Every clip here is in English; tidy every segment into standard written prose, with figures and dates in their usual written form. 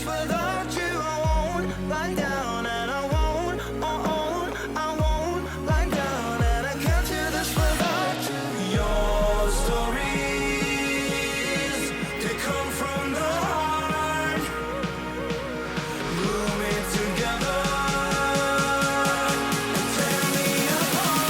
without you. I won't lie down, and I won't, I won't lie down, and I can't do this without you. Your stories, they come from the heart, glue me together and tear me apart.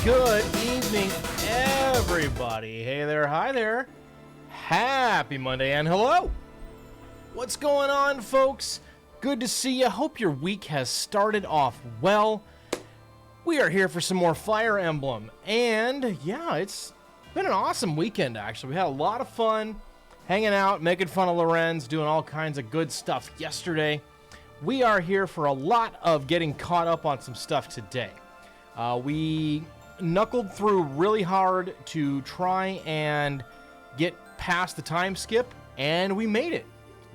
Good evening, everybody. Hey there, hi there. Happy Monday, and hello. What's going on, folks? Good to see you. Hope your week has started off well. We are here for some more Fire Emblem, and yeah, it's been an awesome weekend, actually. We had a lot of fun hanging out, making fun of Lorenz, doing all kinds of good stuff yesterday. We are here for a lot of getting caught up on some stuff today. We knuckled through really hard to try and get past the time skip, and we made it.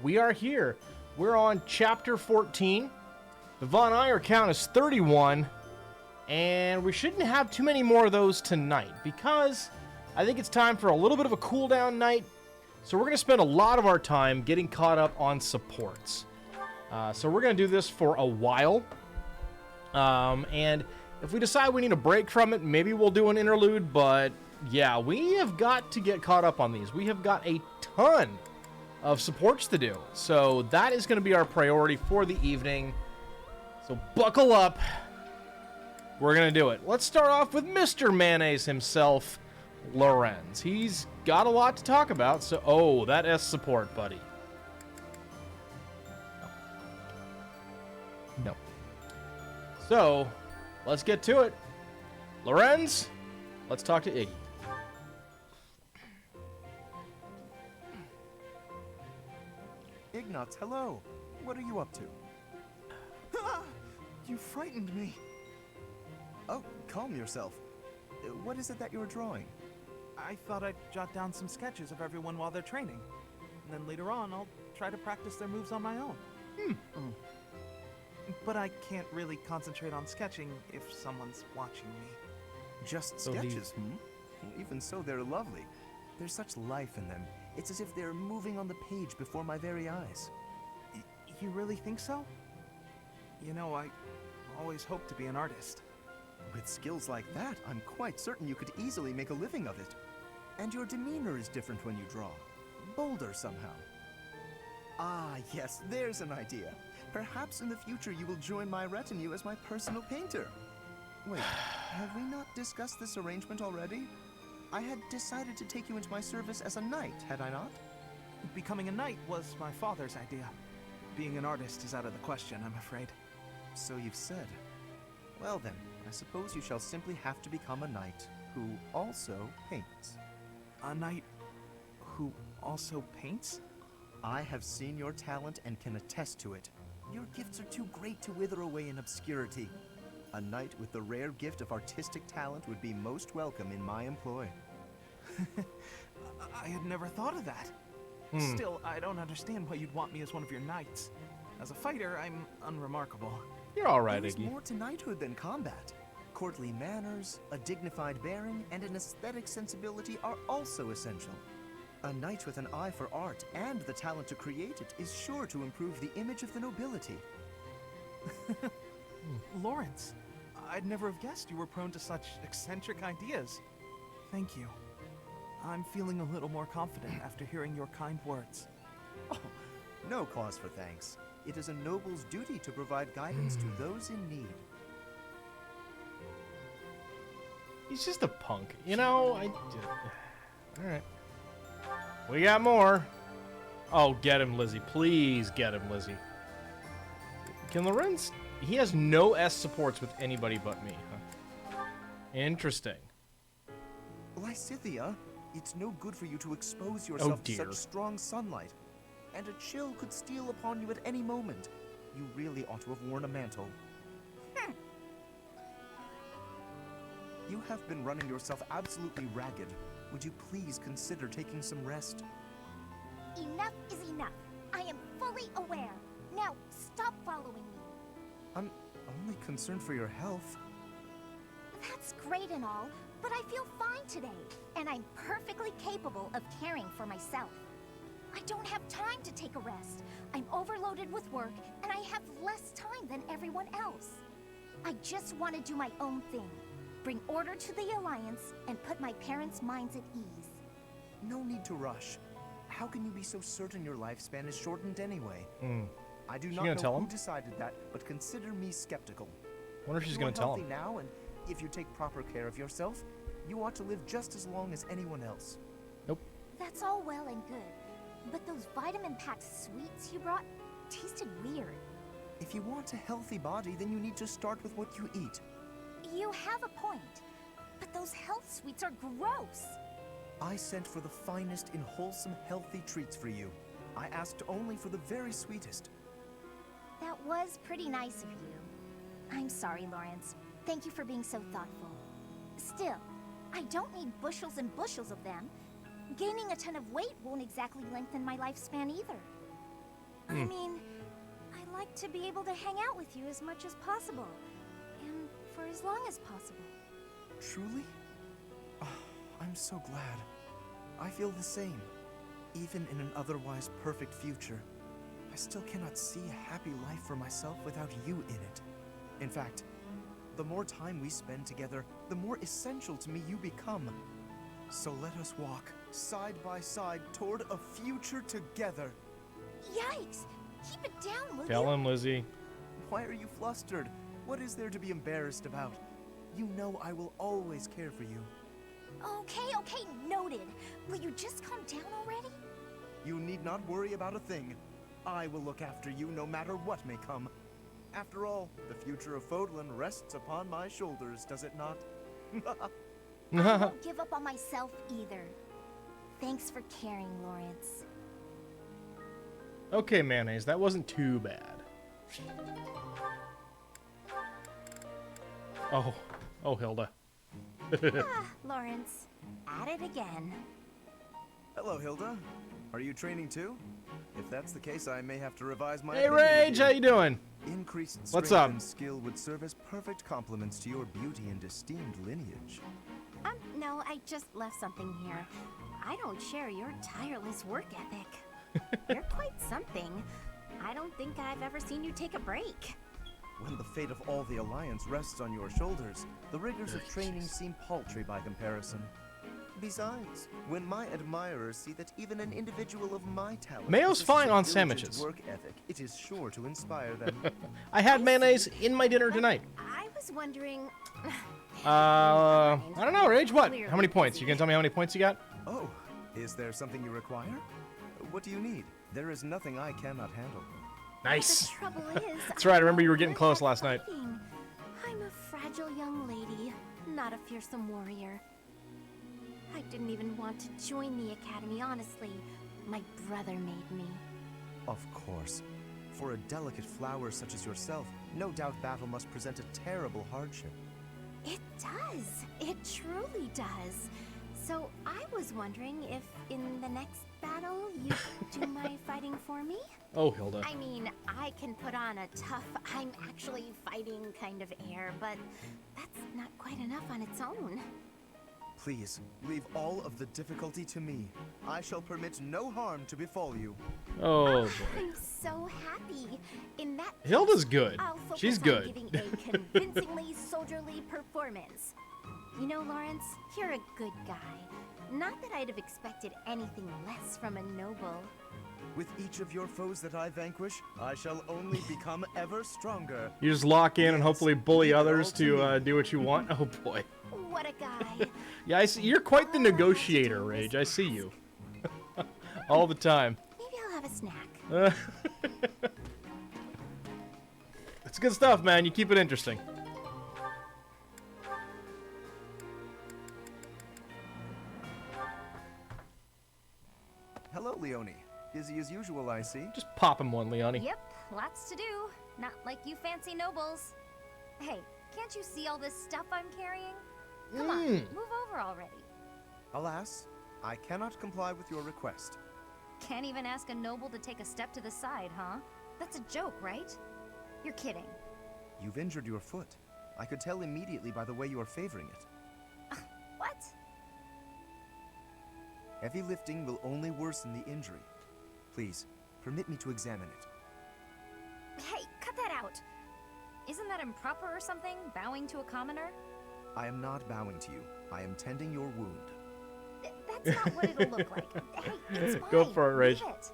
We are here. We're on chapter 14. The Von Eyre count is 31, and we shouldn't have too many more of those tonight because I think it's time for a little bit of a cooldown night. So we're going to spend a lot of our time getting caught up on supports. So we're going to do this for a while. And if we decide we need a break from it, maybe we'll do an interlude. But yeah, we have got to get caught up on these. We have got a ton of supports to do. So that is going to be our priority for the evening. So buckle up. We're going to do it. Let's start off with Mr. Mayonnaise himself, Lorenz. He's got a lot to talk about. So, oh, that S support, buddy. No. So, let's get to it. Lorenz, let's talk to Iggy. Ignatz, hello. What are you up to? You frightened me. Oh, calm yourself. What is it that you're drawing? I thought I'd jot down some sketches of everyone while they're training. And then later on, I'll try to practice their moves on my own. But I can't really concentrate on sketching if someone's watching me. Just So sketches, Even so, they're lovely. There's such life in them. It's as if they're moving on the page before my very eyes. You really think so? You know, I always hoped to be an artist. With skills like that, I'm quite certain you could easily make a living of it. And your demeanor is different when you draw. Bolder somehow. Ah, yes, there's an idea. Perhaps in the future you will join my retinue as my personal painter. Wait, have we not discussed this arrangement already? I had decided to take you into my service as a knight, had I not? Becoming a knight was my father's idea. Being an artist is out of the question, I'm afraid. So you've said. Well then, I suppose you shall simply have to become a knight who also paints. A knight who also paints? I have seen your talent and can attest to it. Your gifts are too great to wither away in obscurity. A knight with the rare gift of artistic talent would be most welcome in my employ. I had never thought of that. Still, I don't understand why you'd want me as one of your knights. As a fighter, I'm unremarkable. You're all right, There is Iggy. more to knighthood than combat. Courtly manners, a dignified bearing, and an aesthetic sensibility are also essential. A knight with an eye for art and the talent to create it is sure to improve the image of the nobility. Lawrence, I'd never have guessed you were prone to such eccentric ideas. Thank you. I'm feeling a little more confident after hearing your kind words. Oh, no cause for thanks. It is a noble's duty to provide guidance to those in need. He's just a punk. You know, Alright. We got more. Oh, get him, Lizzie. Please get him, Lizzie. Can Lorenz... He has no S supports with anybody but me, huh? Interesting. Lysithea, it's no good for you to expose yourself to dear. such strong sunlight. And a chill could steal upon you at any moment. You really ought to have worn a mantle. You have been running yourself absolutely ragged. Would you please consider taking some rest? Enough is enough. I am fully aware. Now, stop following me. I'm only concerned for your health. That's great and all, but I feel fine today, and I'm perfectly capable of caring for myself. I don't have time to take a rest. I'm overloaded with work, and I have less time than everyone else. I just want to do my own thing, bring order to the Alliance, and put my parents' minds at ease. No need to rush. How can you be so certain your lifespan is shortened anyway? I do not gonna know tell who him? decided that, but consider me skeptical. Wonder if she's You gonna are tell healthy him. now, and if you take proper care of yourself, you ought to live just as long as anyone else. Nope. That's all well and good, But those vitamin-packed sweets you brought tasted weird. If you want a healthy body, then you need to start with what you eat. You have a point. But those health sweets are gross. I sent for the finest in wholesome, healthy treats for you. I asked only for the very sweetest. That was pretty nice of you. I'm sorry, Lawrence. Thank you for being so thoughtful. Still, I don't need bushels and bushels of them. Gaining a ton of weight won't exactly lengthen my lifespan either. I mean, I like to be able to hang out with you as much as possible. And for as long as possible. Truly? Oh, I'm so glad. I feel the same. Even in an otherwise perfect future, I still cannot see a happy life for myself without you in it. In fact, the more time we spend together, the more essential to me you become. So let us walk side by side toward a future together. Yikes! Keep it down, will Tell you? him, Lizzie. Why are you flustered? What is there to be embarrassed about? You know I will always care for you. Okay, noted. Will you just calm down already? You need not worry about a thing. I will look after you no matter what may come. After all, the future of Fodlan rests upon my shoulders, does it not? I won't give up on myself either. Thanks for caring, Lawrence. Okay, Mayonnaise, that wasn't too bad. Oh, Hilda. Lawrence, at it again. Hello, Hilda. Are you training too? If that's the case, I may have to revise my Hey, opinion of Rage, how you doing? Increased What's strength up? and skill would serve as perfect complements to your beauty and esteemed lineage. No, I just left something here. I don't share your tireless work ethic. You're quite something. I don't think I've ever seen you take a break. When the fate of all the Alliance rests on your shoulders, the rigors of training seem paltry by comparison. Besides, when my admirers see that even an individual of my talent Mayo's possesses fine a on diligent sandwiches. work ethic, it is sure to inspire them. I had mayonnaise in my dinner tonight. I was wondering. I don't know, Rage, what? How many points? You can tell me how many points you got? Oh, is there something you require? What do you need? There is nothing I cannot handle. Nice. The trouble is. That's right, I remember you were getting close last night. I'm a fragile young lady, not a fearsome warrior. I didn't even want to join the academy, honestly. My brother made me. Of course. For a delicate flower such as yourself, no doubt battle must present a terrible hardship. It does. It truly does. So I was wondering if in the next battle you do my fighting for me? Oh, Hilda. I mean, I can put on a tough, I'm actually fighting kind of air, but that's not quite enough on its own. Please, leave all of the difficulty to me. I shall permit no harm to befall you. Oh, boy. I'm so happy. In that case, Hilda's good. I'll focus She's on good. giving a convincingly soldierly performance. You know, Lawrence, you're a good guy. Not that I'd have expected anything less from a noble. With each of your foes that I vanquish, I shall only become ever stronger. You just lock in and Yes, hopefully bully leave it others all to to me. do what you want. Oh, boy. What a guy. Yeah, I see. You're quite the negotiator, Rage. I see you. All the time. Maybe I'll have a snack. It's good stuff, man. You keep it interesting. Hello, Leonie. Busy as usual, I see. Just pop him one, Leonie. Yep, lots to do. Not like you fancy nobles. Hey, can't you see all this stuff I'm carrying? Come on, move over already. Alas, I cannot comply with your request. Can't even ask a noble to take a step to the side, huh? That's a joke, right? You're kidding. You've injured your foot. I could tell immediately by the way you are favoring it. What? Heavy lifting will only worsen the injury. Please, permit me to examine it. Hey, cut that out. Isn't that improper or something, bowing to a commoner? I am not bowing to you. I am tending your wound. That's not what it'll look like. Hey, it's fine. Go for it, Rage. Leave it.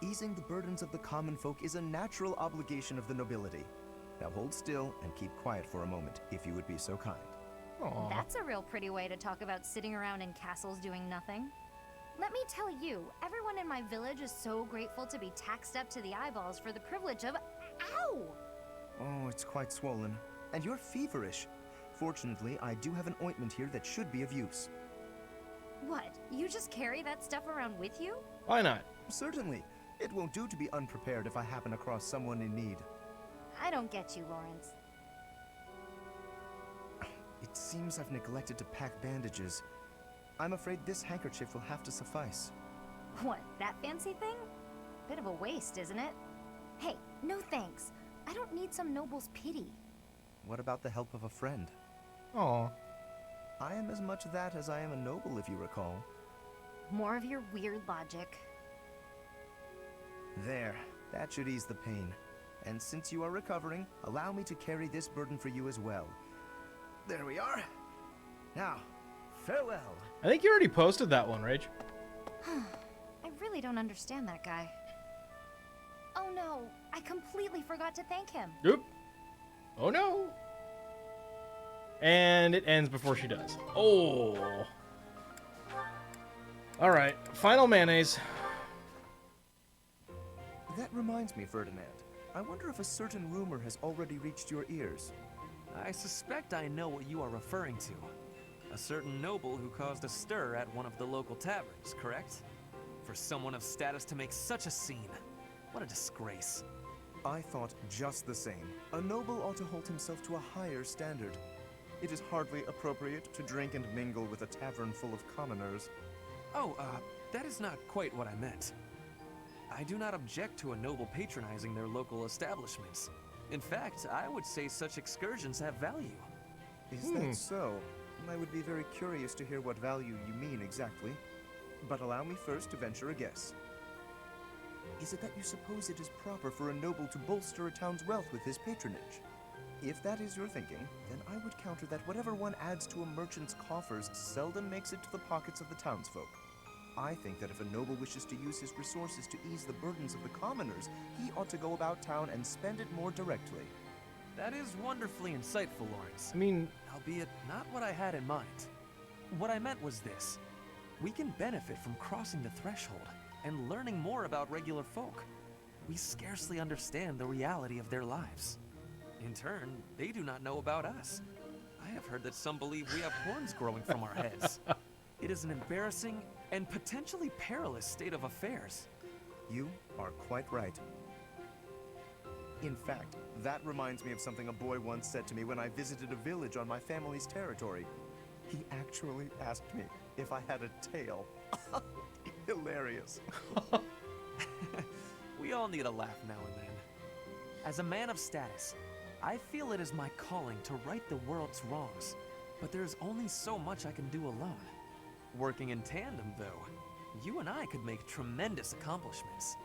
Easing the burdens of the common folk is a natural obligation of the nobility. Now hold still and keep quiet for a moment, if you would be so kind. Aw. That's a real pretty way to talk about sitting around in castles doing nothing. Let me tell you, everyone in my village is so grateful to be taxed up to the eyeballs for the privilege of. Ow! Oh, it's quite swollen. And you're feverish. Fortunately, I do have an ointment here that should be of use. What? You just carry that stuff around with you? Why not? Certainly. It won't do to be unprepared if I happen across someone in need. I don't get you, Lawrence. It seems I've neglected to pack bandages. I'm afraid this handkerchief will have to suffice. What, that fancy thing? Bit of a waste, isn't it? Hey, no thanks. I don't need some noble's pity. What about the help of a friend? Aw. I am as much that as I am a noble, if you recall. More of your weird logic. There, that should ease the pain. And since you are recovering, allow me to carry this burden for you as well. There we are. Now, farewell. I think you already posted that one, Rach. I really don't understand that guy. Oh no, I completely forgot to thank him. Oop. Oh no. And it ends before she does. Oh. All right, final mayonnaise. That reminds me, Ferdinand. I wonder if a certain rumor has already reached your ears. I suspect I know what you are referring to. A certain noble who caused a stir at one of the local taverns, correct? For someone of status to make such a scene. What a disgrace. I thought just the same. A noble ought to hold himself to a higher standard. It is hardly appropriate to drink and mingle with a tavern full of commoners. Oh, that is not quite what I meant. I do not object to a noble patronizing their local establishments. In fact, I would say such excursions have value. Is that so? I would be very curious to hear what value you mean exactly. But allow me first to venture a guess. Is it that you suppose it is proper for a noble to bolster a town's wealth with his patronage? If that is your thinking, then I would counter that whatever one adds to a merchant's coffers seldom makes it to the pockets of the townsfolk. I think that if a noble wishes to use his resources to ease the burdens of the commoners, he ought to go about town and spend it more directly. That is wonderfully insightful, Lawrence. I mean, Albeit not what I had in mind. What I meant was this. We can benefit from crossing the threshold and learning more about regular folk. We scarcely understand the reality of their lives. In turn, they do not know about us. I have heard that some believe we have horns growing from our heads. It is an embarrassing and potentially perilous state of affairs. You are quite right. In fact, that reminds me of something a boy once said to me when I visited a village on my family's territory. He actually asked me if I had a tail. Hilarious. We all need a laugh now and then. As a man of status, I feel it is my calling to right the world's wrongs, but there's only so much I can do alone. Working in tandem, though, you and I could make tremendous accomplishments.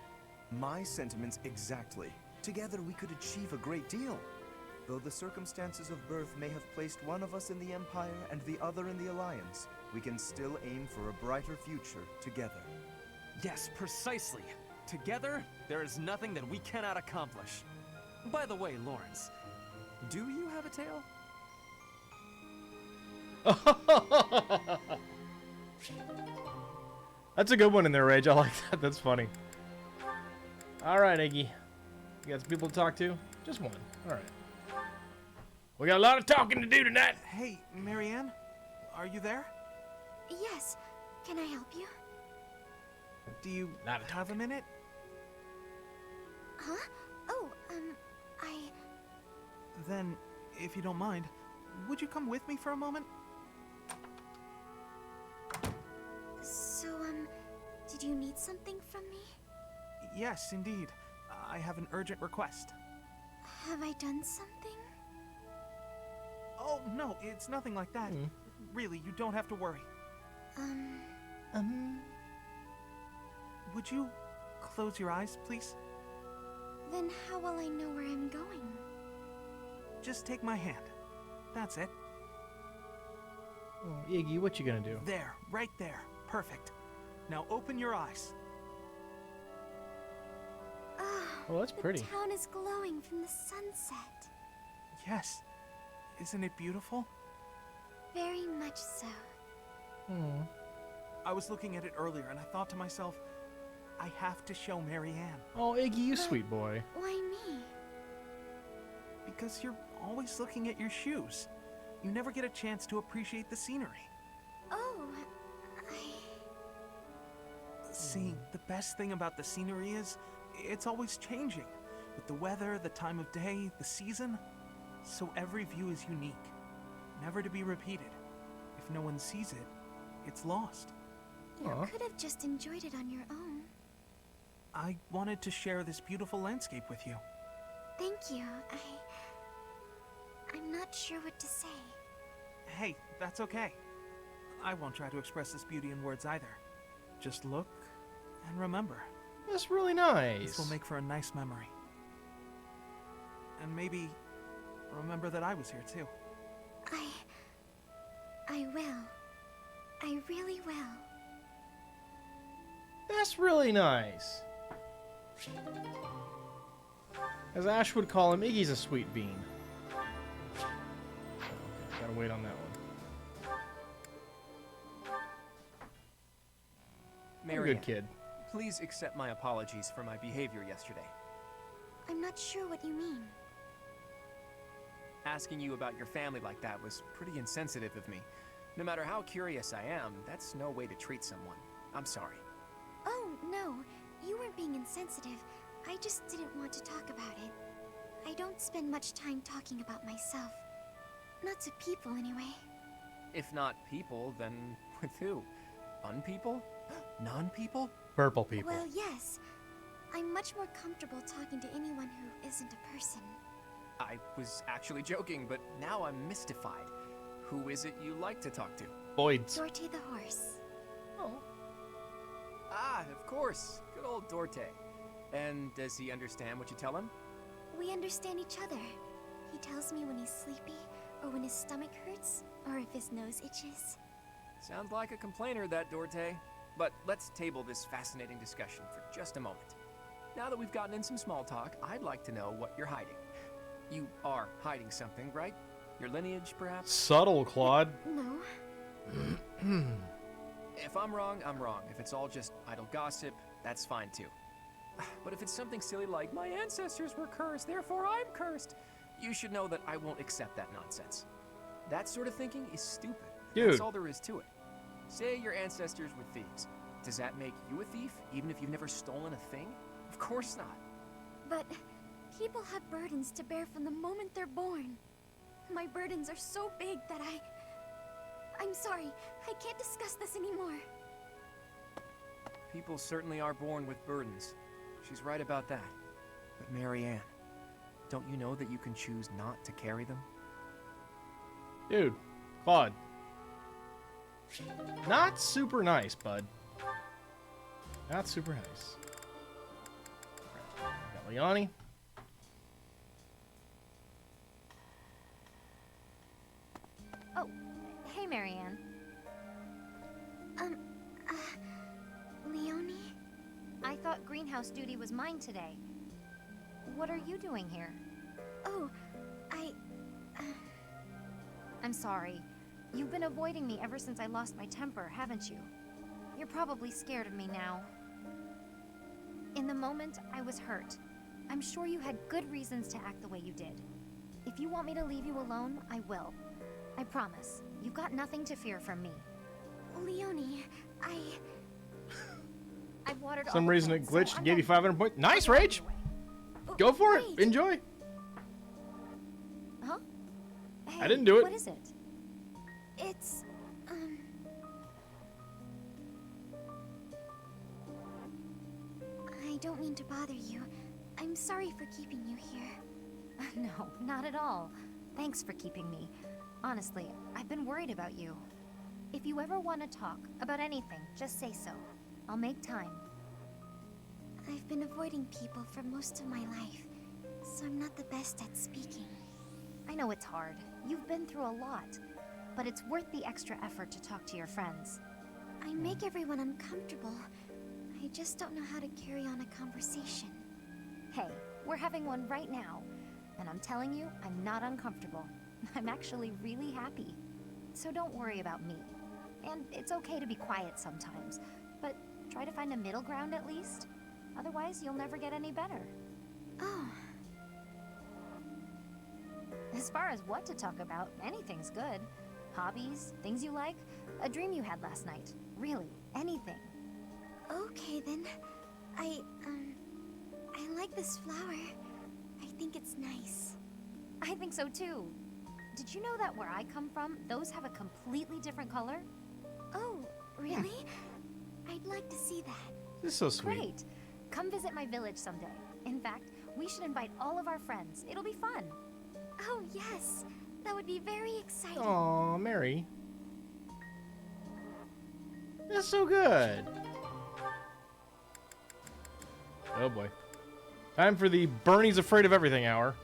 My sentiments exactly. Together we could achieve a great deal. Though the circumstances of birth may have placed one of us in the Empire and the other in the Alliance, we can still aim for a brighter future together. Yes, precisely. Together, there is nothing that we cannot accomplish. By the way, Lawrence, do you have a tail? That's a good one in there, Rage. I like that. That's funny. All right, Iggy. You got some people to talk to? Just one. All right. We got a lot of talking to do tonight. Hey, Marianne? Are you there? Yes. Can I help you? Do you Not a have a minute? Huh? Oh, I... Then, if you don't mind, would you come with me for a moment? So, did you need something from me? Yes, indeed. I have an urgent request. Have I done something? Oh, no, it's nothing like that. Really, you don't have to worry. Would you close your eyes, please? Then how will I know where I'm going? Just take my hand. That's it. Oh, Iggy, what you gonna do? There, right there. Perfect. Now open your eyes. Oh, that's pretty. The town is glowing from the sunset. Yes. Isn't it beautiful? Very much so. Hmm. I was looking at it earlier and I thought to myself, I have to show Marianne. Oh, Iggy, you sweet boy. Why me? Because you're always looking at your shoes. You never get a chance to appreciate the scenery. Oh, See, the best thing about the scenery is it's always changing. With the weather, the time of day, the season. So every view is unique, never to be repeated. If no one sees it, it's lost. You Aw. could have just enjoyed it on your own. I wanted to share this beautiful landscape with you. Thank you. I'm not sure what to say. Hey, that's okay. I won't try to express this beauty in words either. Just look and remember. That's really nice. This will make for a nice memory. And maybe remember that I was here too. I will. I really will. That's really nice. As Ash would call him, Iggy's a sweet bean. Okay, gotta wait on that one. You're a Marianne, good kid. please accept my apologies for my behavior yesterday. I'm not sure what you mean. Asking you about your family like that was pretty insensitive of me. No matter how curious I am, that's no way to treat someone. I'm sorry. Oh, no. You weren't being insensitive. I just didn't want to talk about it. I don't spend much time talking about myself. Not to people, anyway. If not people, then with who? Unpeople? Non-people? Purple people. Well, yes. I'm much more comfortable talking to anyone who isn't a person. I was actually joking, but now I'm mystified. Who is it you like to talk to? Boyd's. Dorte the horse. Oh. Ah, of course. Good old Dorte. And does he understand what you tell him? We understand each other. He tells me when he's sleepy, or when his stomach hurts, or if his nose itches. Sounds like a complainer, that Dorte. But let's table this fascinating discussion for just a moment. Now that we've gotten in some small talk, I'd like to know what you're hiding. You are hiding something, right? Your lineage, perhaps? Subtle, Claude. No. If I'm wrong, I'm wrong. If it's all just idle gossip, that's fine too. But if it's something silly like, my ancestors were cursed, therefore I'm cursed, you should know that I won't accept that nonsense. That sort of thinking is stupid. Dude. That's all there is to it. Say your ancestors were thieves. Does that make you a thief, even if you've never stolen a thing? Of course not. But people have burdens to bear from the moment they're born. My burdens are so big that I'm sorry. I can't discuss this anymore. People certainly are born with burdens. She's right about that. But Marianne, don't you know that you can choose not to carry them? Dude, Claude. Not super nice, bud. Not super nice. Got Leonie. Oh, hey, Marianne. Leonie? I thought greenhouse duty was mine today. What are you doing here? Oh, I'm sorry. You've been avoiding me ever since I lost my temper, haven't you? You're probably scared of me now. In the moment, I was hurt. I'm sure you had good reasons to act the way you did. If you want me to leave you alone, I will. I promise. You've got nothing to fear from me. Leonie, I've watered Some all the reason it plants, so glitched I'm and gave you done. 500 points. Nice, I'll get Rach. out of your way. Go for it. wait. Enjoy. Huh? Hey, I didn't do it. What is it? it's, I don't mean to bother you. I'm sorry for keeping you here. No, not at all. Thanks for keeping me. Honestly, I've been worried about you. If you ever want to talk about anything, just say so. I'll make time. I've been avoiding people for most of my life, so I'm not the best at speaking. I know it's hard. You've been through a lot. But it's worth the extra effort to talk to your friends. I make everyone uncomfortable. I just don't know how to carry on a conversation. Hey, we're having one right now. And I'm telling you, I'm not uncomfortable. I'm actually really happy. So don't worry about me. And it's okay to be quiet sometimes, but try to find a middle ground at least. Otherwise, you'll never get any better. Oh, As far as what to talk about, anything's good. Hobbies, things you like, a dream you had last night. Really, anything. okay then. I like this flower. I think it's nice. I think so too. Did you know that where I come from, those have a completely different color? Oh, really? I'd like to see that. This is so sweet. Great. Come visit my village someday. In fact, we should invite all of our friends. It'll be fun. Oh, yes. That would be very exciting. Aw, Mary. That's so good. Oh boy. Time for the Bernie's Afraid of Everything hour.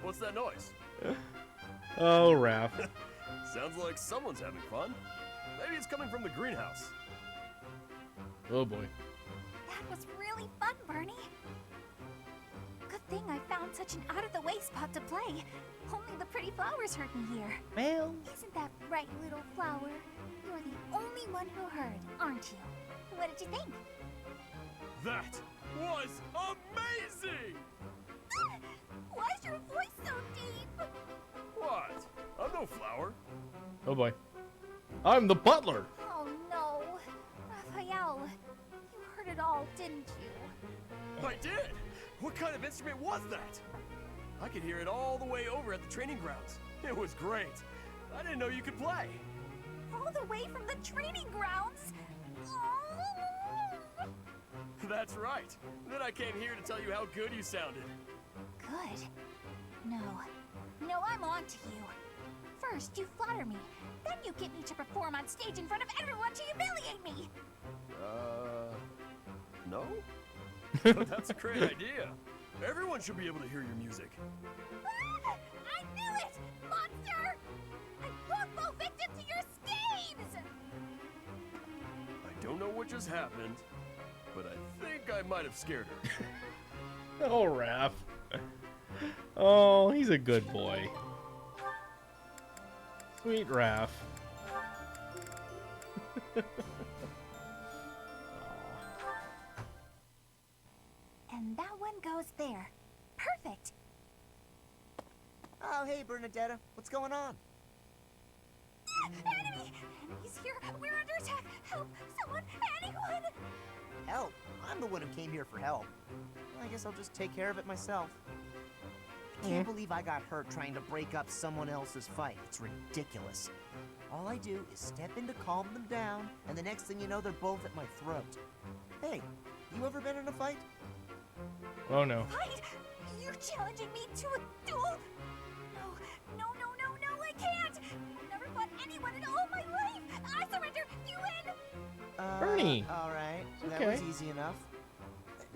What's that noise? Oh, Raph. Sounds like someone's having fun. Maybe it's coming from the greenhouse. Oh boy. That was really fun, Bernie. Good thing I found such an out-of-the-way spot to play. Only the pretty flowers heard me here. Well, Isn't that right, little flower? You're the only one who heard, aren't you? What did you think? That was amazing! Why is your voice so deep? What? I'm no flower. oh boy. I'm the butler. Oh no. Raphael, you heard it all, didn't you? I did! What kind of instrument was that? I could hear it all the way over at the training grounds. It was great. I didn't know you could play. All the way from the training grounds? Oh. That's right. Then I came here to tell you how good you sounded. Good. No, I'm on to you. First, you flatter me. Then you get me to perform on stage in front of everyone to humiliate me. No? That's a great idea. Everyone should be able to hear your music. Ah, I knew it! Monster! I won't fall victim to your schemes! I don't know what just happened, but I think I might have scared her. Oh, Raph. Oh, he's a good boy. Sweet Raph. And that one goes there. Perfect! Oh, hey, Bernadetta. What's going on? Enemy! Enemies here! We're under attack! Help! Someone! Anyone! Help. I'm the one who came here for help. I guess I'll just take care of it myself. I can't believe I got hurt trying to break up someone else's fight. It's ridiculous. All I do is step in to calm them down, and the next thing you know, they're both at my throat. Hey, you ever been in a fight? Oh no. Fight! You're challenging me to a duel? No, I can't! I've never fought anyone in all my life! I surrender! You win! Bernie. Alright, that Okay. was easy enough.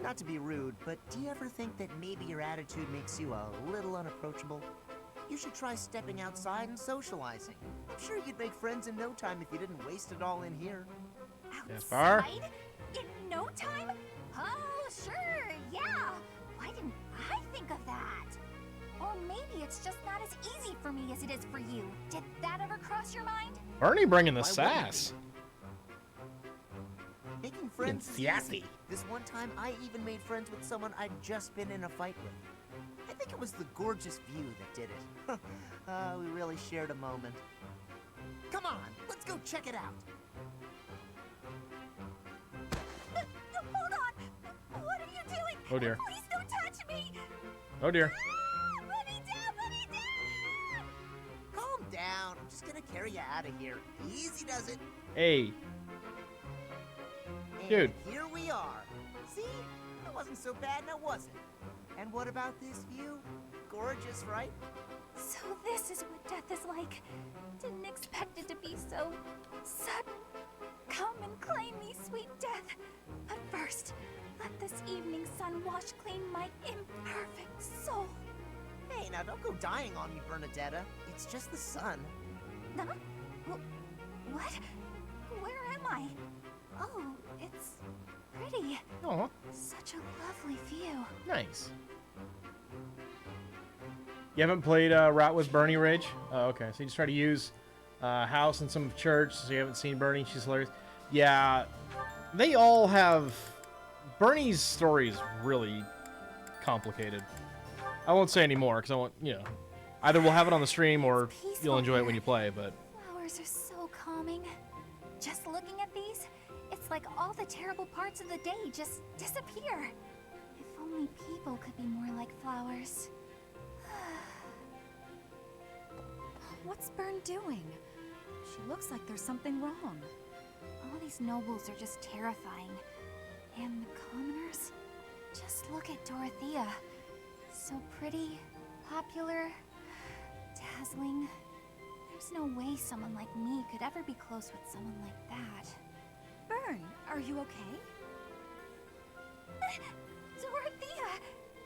Not to be rude, but do you ever think that maybe your attitude makes you a little unapproachable? You should try stepping outside and socializing. I'm sure you'd make friends in no time if you didn't waste it all in here. Far? Outside? In no time? Oh, sure, yeah! Why didn't I think of that? Or maybe it's just not as easy for me as it is for you. Did that ever cross your mind? Bernie bringing the Why wouldn't it? sass. Making friends is sassy. easy. This one time, I even made friends with someone I'd just been in a fight with. I think it was the gorgeous view that did it. We really shared a moment. Come on, let's go check it out. Hold on! What are you doing? Oh, dear. Please don't touch me! Oh dear. Ah, put me down! Put me down! Calm down. I'm just gonna carry you out of here. Easy does it. Hey. And Dude. here we are. See? It wasn't so bad, now was it? And what about this view? Gorgeous, right? So this is what death is like. Didn't expect it to be so sudden. Come and claim me, sweet death. But first, let this evening sun wash clean my imperfect soul. Hey, now don't go dying on me, Bernadetta. It's just the sun. Huh? What? Where am I? Oh, it's pretty. Oh, Such a lovely view. nice. You haven't played Route with Bernie, Rage? Oh, okay. So you just try to use House and some of Church, so you haven't seen Bernie. She's hilarious. Yeah, they all have... Bernie's story is really complicated. I won't say any more, because I won't, you know... Either we'll have it on the stream, or you'll enjoy it when you play, but... Flowers are so calming. Just looking at these, it's like all the terrible parts of the day just disappear. If only people could be more like flowers. What's Bern doing? She looks like there's something wrong. All these nobles are just terrifying. And the commoners? Just look at Dorothea. So pretty, popular, dazzling. There's no way someone like me could ever be close with someone like that. Bern, are you okay? Dorothea!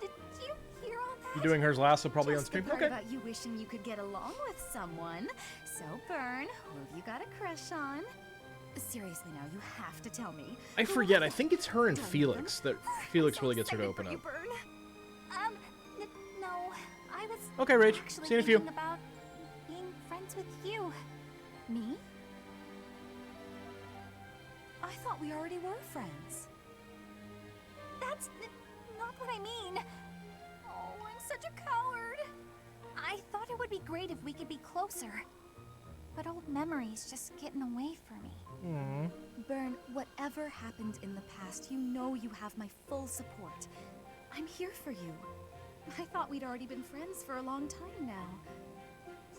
Did you hear all that? You doing hers last, so probably on Just the stream? part Okay. about you wishing you could get along with someone. So, Bern, who have you got a crush on? Seriously now, you have to tell me. I Who forget. was I it? think it's her and Don't Felix that I'm Felix so really gets her to excited open for up. you, Bern. No. I was Okay, Rach. actually See you in a few. thinking about being friends with you. Me? I thought we already were friends. That's not what I mean. Oh, I'm such a coward. I thought it would be great if we could be closer. But old memories just get in the way for me. Aww. Bern, whatever happened in the past, you know you have my full support. I'm here for you. I thought we'd already been friends for a long time now.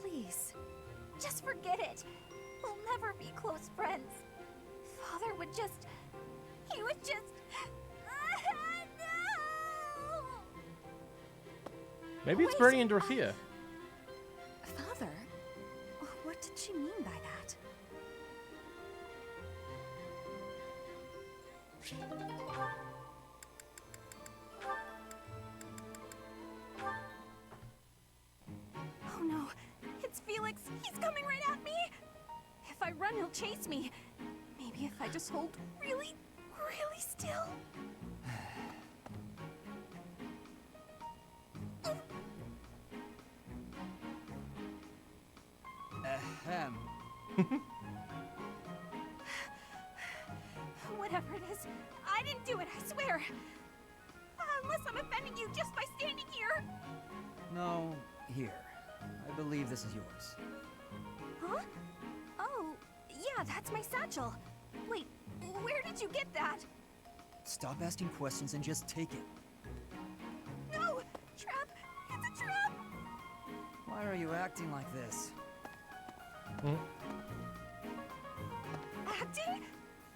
Please. Just forget it. We'll never be close friends. Father would just... He would just... No! Maybe it's Wait, Bernie and Dorothea. Father? What did she mean by that? Oh no, it's Felix. He's coming right at me. If I run, he'll chase me. Maybe if I just hold really, really still. Ahem. Whatever it is, I didn't do it, I swear. Unless I'm offending you just by standing here. No, here. I believe this is yours. Huh? Oh, yeah, that's my satchel. Wait, where did you get that? Stop asking questions and just take it. No! Trap! It's a trap! Why are you acting like this? Acting?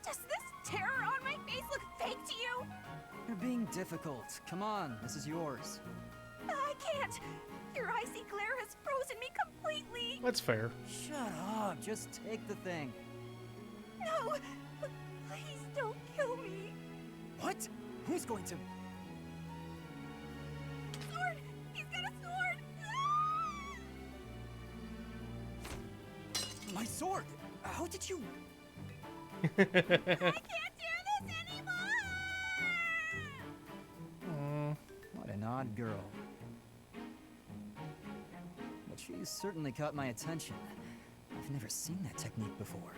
Does this terror on my face look fake to you? You're being difficult. Come on, this is yours. I can't. Your icy glare has frozen me completely. That's fair. Shut up, just take the thing. No! Please don't kill me. What? Who's going to? Sword! He's got a sword! My sword! How did you? I can't do this anymore! What an odd girl. But she's certainly caught my attention. I've never seen that technique before.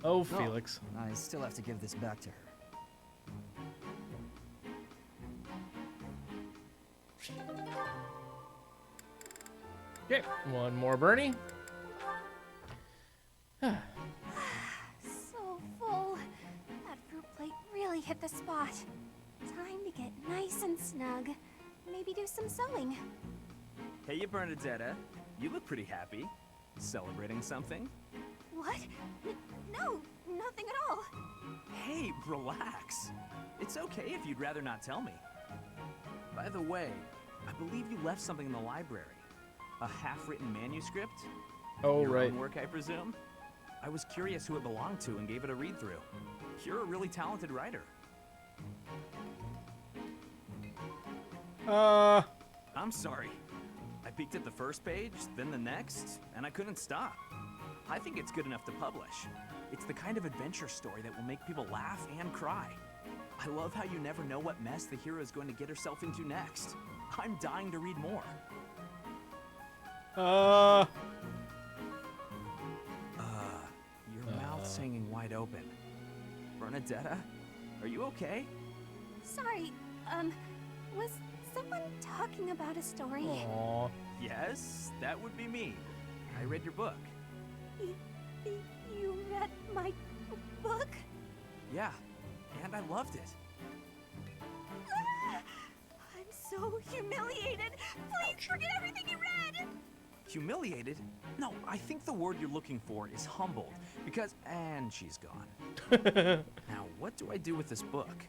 Oh, Felix. I still have to give this back to her. Okay, one more Bernie. So full. That fruit plate really hit the spot. Time to get nice and snug. Maybe do some sewing. Hey, you Bernadetta. You look pretty happy. Celebrating something? What? No, nothing at all. Hey, relax. It's okay if you'd rather not tell me. By the way, I believe you left something in the library. A half-written manuscript? Oh, Your right. own work, I presume? I was curious who it belonged to and gave it a read-through. You're a really talented writer. I'm sorry. I peeked at the first page, then the next, and I couldn't stop. I think it's good enough to publish. It's the kind of adventure story that will make people laugh and cry. I love how you never know what mess the hero is going to get herself into next. I'm dying to read more. Your mouth's hanging wide open. Bernadetta, are you okay? Sorry, was someone talking about a story? Aw. Yes, that would be me. I read your book. You read my book? Yeah, and I loved it. I'm so humiliated. Please forget everything you read. Humiliated? No, I think the word you're looking for is humbled, because... And she's gone. Now, what do I do with this book?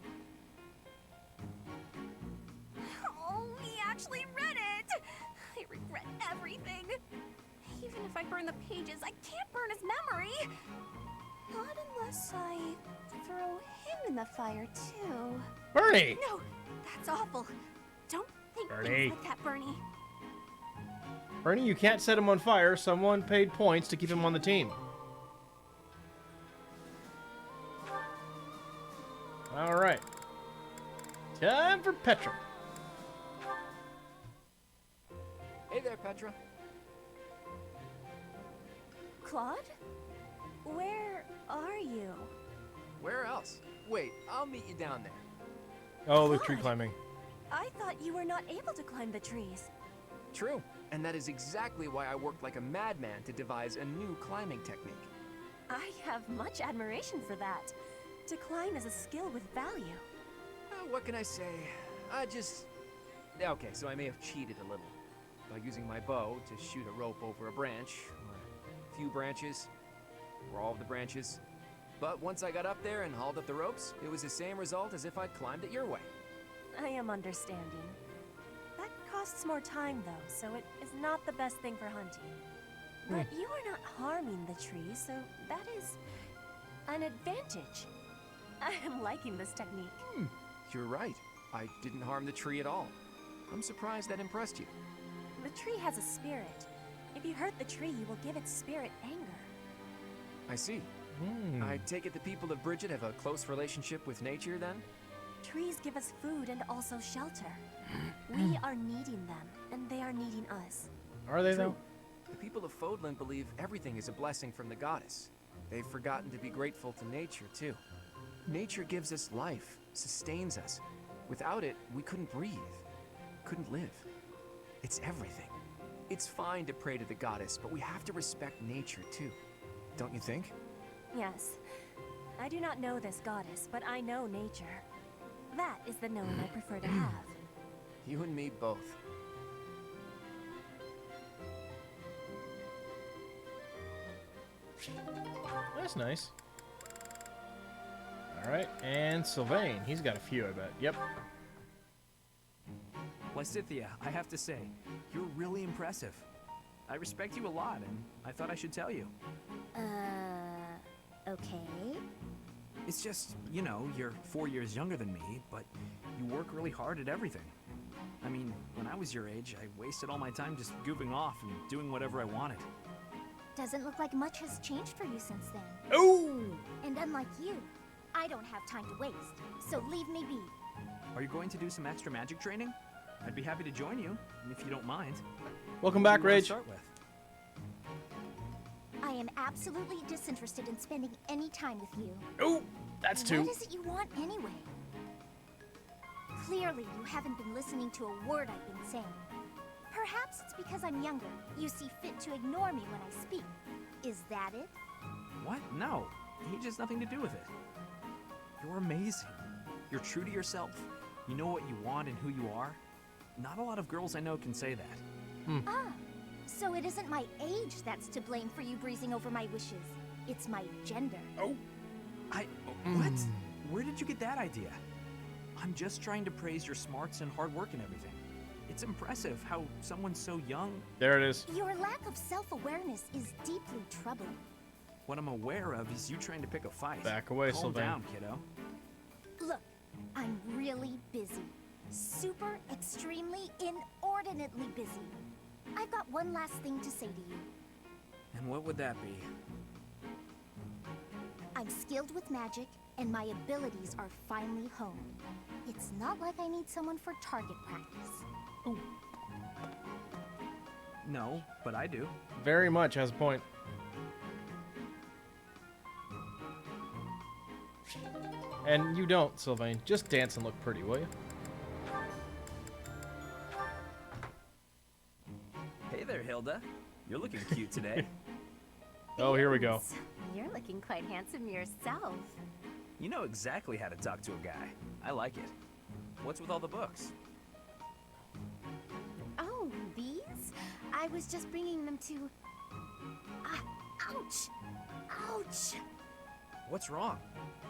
Oh, he actually read it. I regret everything. Even if I burn the pages, I can't burn his memory. Not unless I throw him in the fire, too. Bernie! No, that's awful. Don't think Bernie. things like that, Bernie. Bernie, you can't set him on fire. Someone paid points to keep him on the team. All right. Time for Petra. Hey there, Petra. Claude? Where are you? Where else? Wait, I'll meet you down there. Oh, the tree climbing. I thought you were not able to climb the trees. True, and that is exactly why I worked like a madman to devise a new climbing technique. I have much admiration for that. To climb is a skill with value. What can I say? Okay, so I may have cheated a little by using my bow to shoot a rope over a branch, or a few branches, or all of the branches. But once I got up there and hauled up the ropes, it was the same result as if I'd climbed it your way. I am understanding. That costs more time, though, so it is not the best thing for hunting. But you are not harming the tree, so that is an advantage. I am liking this technique. You're right. I didn't harm the tree at all. I'm surprised that impressed you. The tree has a spirit. If you hurt the tree, you will give its spirit anger. I see. I take it the people of Bridget have a close relationship with nature, then? Trees give us food and also shelter. We are needing them, and they are needing us. Are they, though? The people of Fodlan believe everything is a blessing from the goddess. They've forgotten to be grateful to nature, too. Nature gives us life, sustains us. Without it, we couldn't breathe, couldn't live. It's everything. It's fine to pray to the goddess, but we have to respect nature, too. Don't you think? Yes. I do not know this goddess, but I know nature. That is the knowing I prefer to have. You and me both. That's nice. All right, and Sylvain. He's got a few, I bet. Yep. Lysithea, I have to say, you're really impressive. I respect you a lot, and I thought I should tell you. Okay. It's just, you know, you're 4 years younger than me, but you work really hard at everything. I mean, when I was your age, I wasted all my time just goofing off and doing whatever I wanted. Doesn't look like much has changed for you since then. Oh! And unlike you, I don't have time to waste, so leave me be. Are you going to do some extra magic training? I'd be happy to join you, if you don't mind. Welcome back, Who do you wanna Rage. Start with? I am absolutely disinterested in spending any time with you. Oh, that's two. What is it you want anyway? Clearly, you haven't been listening to a word I've been saying. Perhaps it's because I'm younger. You see fit to ignore me when I speak. Is that it? What? No. Age has nothing to do with it. You're amazing. You're true to yourself. You know what you want and who you are. Not a lot of girls I know can say that. Ah, so it isn't my age that's to blame for you breezing over my wishes. It's my gender. Oh. What? Where did you get that idea? I'm just trying to praise your smarts and hard work and everything. It's impressive how someone so young... There it is. Your lack of self-awareness is deeply troubling. What I'm aware of is you trying to pick a fight. Back away, Calm Sylvain. down, kiddo. Look, I'm really busy. Super, extremely, inordinately busy. I've got one last thing to say to you. And what would that be? I'm skilled with magic, and my abilities are finely honed. It's not like I need someone for target practice. No, but I do. Very much has a point. And you don't, Sylvain. Just dance and look pretty, will you? Hey there, Hilda. You're looking cute today. Oh, here we go. You're looking quite handsome yourself. You know exactly how to talk to a guy. I like it. What's with all the books? Oh, these? I was just bringing them to... ouch! Ouch! What's wrong?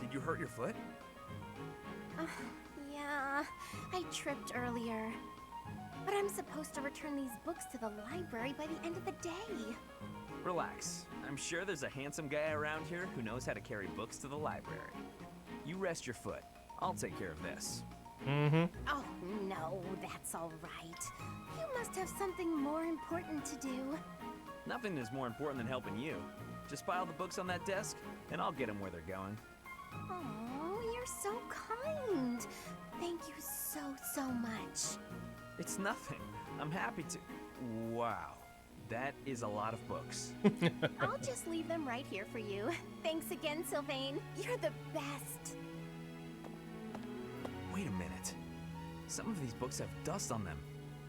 Did you hurt your foot? Yeah, I tripped earlier. But I'm supposed to return these books to the library by the end of the day. Relax. I'm sure there's a handsome guy around here who knows how to carry books to the library. You rest your foot. I'll take care of this. Mm-hmm. Oh, no, that's all right. You must have something more important to do. Nothing is more important than helping you. Just pile the books on that desk, and I'll get them where they're going. Oh, you're so kind. Thank you so much. It's nothing. I'm happy to... Wow. That is a lot of books. I'll just leave them right here for you. Thanks again, Sylvain. You're the best. Wait a minute. Some of these books have dust on them.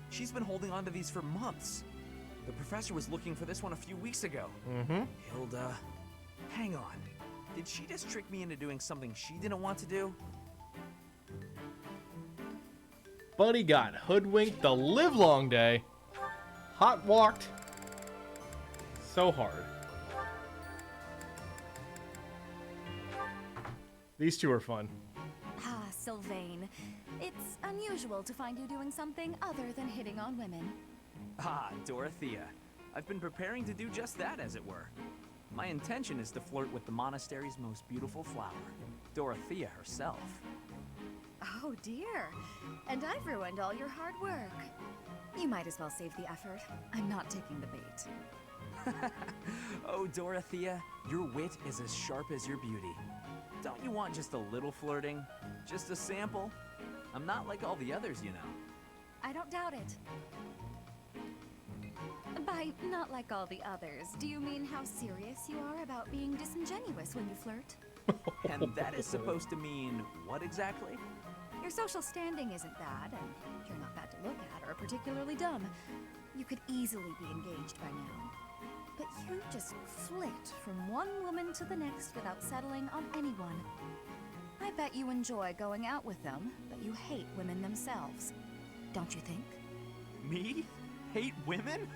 She's been holding on to these for months. The professor was looking for this one a few weeks ago. Mm-hmm. Hilda, hang on. Did she just trick me into doing something she didn't want to do? Buddy got hoodwinked the livelong day. Hot walked so hard. These two are fun. Ah, Sylvain. It's unusual to find you doing something other than hitting on women. Ah, Dorothea. I've been preparing to do just that, as it were. My intention is to flirt with the monastery's most beautiful flower, Dorothea herself. Oh dear. And I've ruined all your hard work. You might as well save the effort. I'm not taking the bait. Oh, Dorothea, your wit is as sharp as your beauty. Don't you want just a little flirting? Just a sample? I'm not like all the others, you know. I don't doubt it. By not like all the others, do you mean how serious you are about being disingenuous when you flirt? And that is supposed to mean what exactly? Your social standing isn't bad, and you're not bad to look at or particularly dumb. You could easily be engaged by now. But you just flit from one woman to the next without settling on anyone. I bet you enjoy going out with them, but you hate women themselves. Don't you think? Me? Hate women?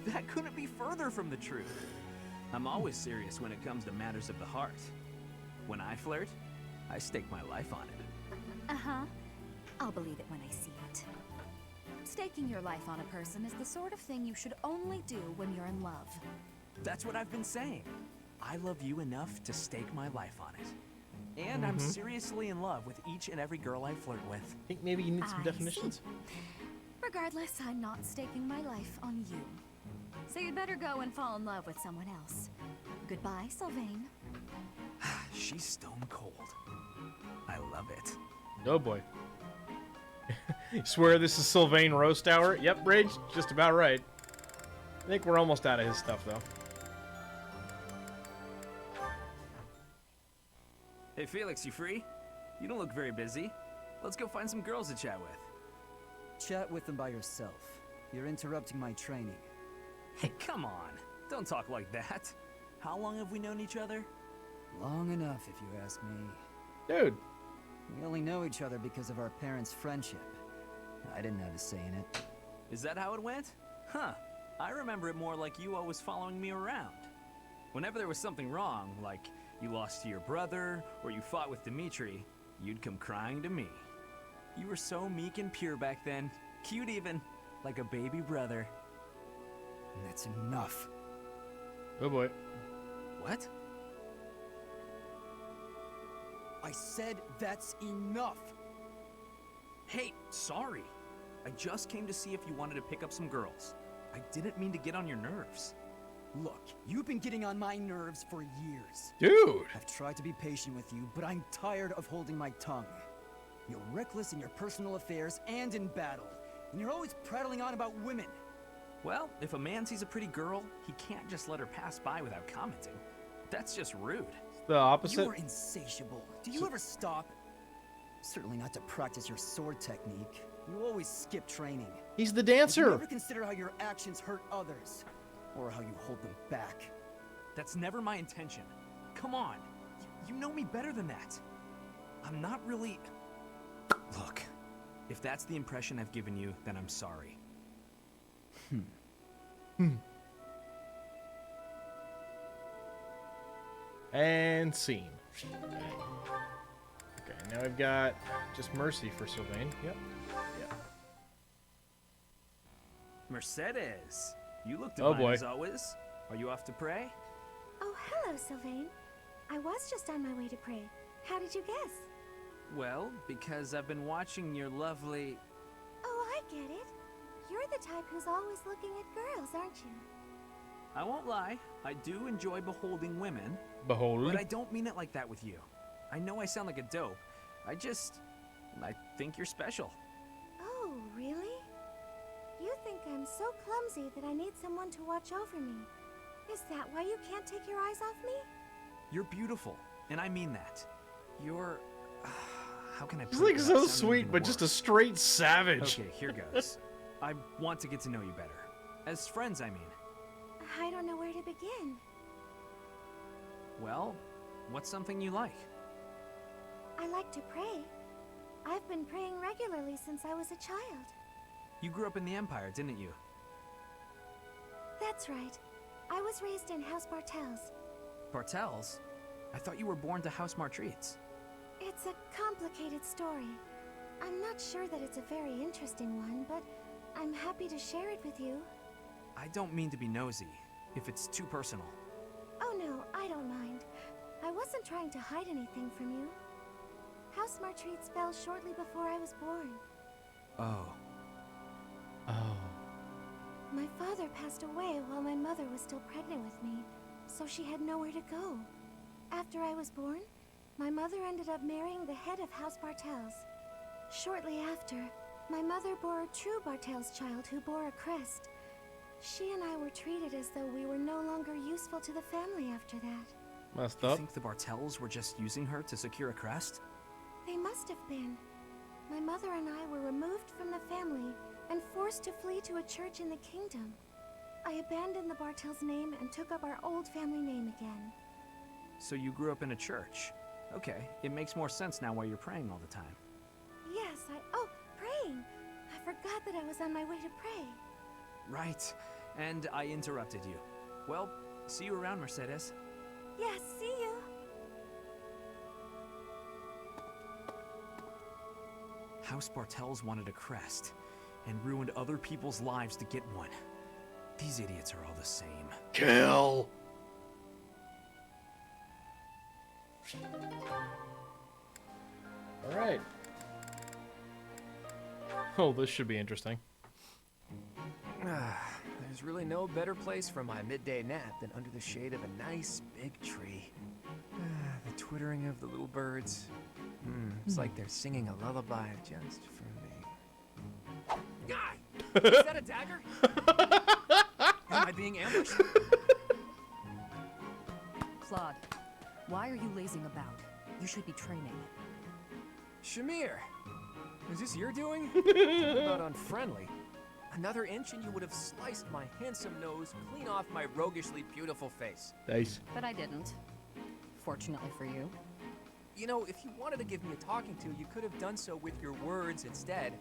That couldn't be further from the truth. I'm always serious when it comes to matters of the heart. When I flirt, I stake my life on it. Uh-huh. I'll believe it when I see it. Staking your life on a person is the sort of thing you should only do when you're in love. That's what I've been saying. I love you enough to stake my life on it. And I'm seriously in love with each and every girl I flirt with. I think maybe you need some definitions. Regardless, I'm not staking my life on you. So you'd better go and fall in love with someone else. Goodbye, Sylvain. She's stone cold. I love it. Oh boy. Swear this is Sylvain Roast Hour? Yep, Rage, just about right. I think we're almost out of his stuff, though. Hey, Felix, you free? You don't look very busy. Let's go find some girls to chat with. Chat with them by yourself. You're interrupting my training. Hey, come on. Don't talk like that. How long have we known each other? Long enough, if you ask me. Dude. We only know each other because of our parents' friendship. I didn't have a say in it. Is that how it went? Huh. I remember it more like you always following me around. Whenever there was something wrong, like you lost to your brother, or you fought with Dimitri, you'd come crying to me. You were so meek and pure back then. Cute even. Like a baby brother. That's enough. Oh boy. What? I said that's enough! Hey, sorry. I just came to see if you wanted to pick up some girls. I didn't mean to get on your nerves. Look, you've been getting on my nerves for years. Dude! I've tried to be patient with you, but I'm tired of holding my tongue. You're reckless in your personal affairs and in battle, and you're always prattling on about women. Well, if a man sees a pretty girl, he can't just let her pass by without commenting. That's just rude. It's the opposite. You are insatiable. Do you ever stop? Certainly not to practice your sword technique. You always skip training. He's the Do you dancer. ever consider how your actions hurt others? Or how you hold them back? That's never my intention. Come on. You know me better than that. I'm not really... Look, if that's the impression I've given you, then I'm sorry. And scene. Okay, now we've got just Mercy for Sylvain. Yep. Yep. Mercedes, you look Oh, divine boy. as always. Are you off to pray? Oh, hello, Sylvain. I was just on my way to pray. How did you guess? Well, because I've been watching your lovely... Oh, I get it. You're the type who's always looking at girls, aren't you? I won't lie, I do enjoy beholding women. Behold. But I don't mean it like that with you. I know I sound like a dope. I think you're special. Oh, really? You think I'm so clumsy that I need someone to watch over me. Is that why you can't take your eyes off me? You're beautiful, and I mean that. You're... how can I put He's it like without so sounding sweet, even but just a worse? straight savage. Okay, here goes. I want to get to know you better. As friends, I mean. I don't know where to begin. Well, what's something you like? I like to pray. I've been praying regularly since I was a child. You grew up in the Empire, didn't you? That's right. I was raised in House Bartels. Bartels? I thought you were born to House Martreats. It's a complicated story. I'm not sure that it's a very interesting one, but I'm happy to share it with you. I don't mean to be nosy, if it's too personal. Oh no, I don't mind. I wasn't trying to hide anything from you. House Martreats fell shortly before I was born. Oh. Oh. My father passed away while my mother was still pregnant with me, so she had nowhere to go. After I was born, my mother ended up marrying the head of House Bartels. Shortly after, my mother bore a true Bartels child who bore a crest. She and I were treated as though we were no longer useful to the family after that. Messed You up. think the Bartels were just using her to secure a crest? They must have been. My mother and I were removed from the family and forced to flee to a church in the kingdom. I abandoned the Bartels name and took up our old family name again. So you grew up in a church. Okay, it makes more sense now why you're praying all the time. Yes, oh, praying! I forgot that I was on my way to pray. Right, and I interrupted you. Well, see you around, Mercedes. Yes, see you. House Bartels wanted a crest, and ruined other people's lives to get one. These idiots are all the same. Kill. All right. Oh, this should be interesting. There's really no better place for my midday nap than under the shade of a nice big tree. The twittering of the little birds. It's like they're singing a lullaby just for me. Guy! Is that a dagger? Am I being ambushed? Claude, why are you lazing about? You should be training. Shamir! Is this your doing? Talk about unfriendly. Another inch and you would have sliced my handsome nose clean off my roguishly beautiful face. Nice. But I didn't. Fortunately for you. You know, if you wanted to give me a talking to, you could have done so with your words instead.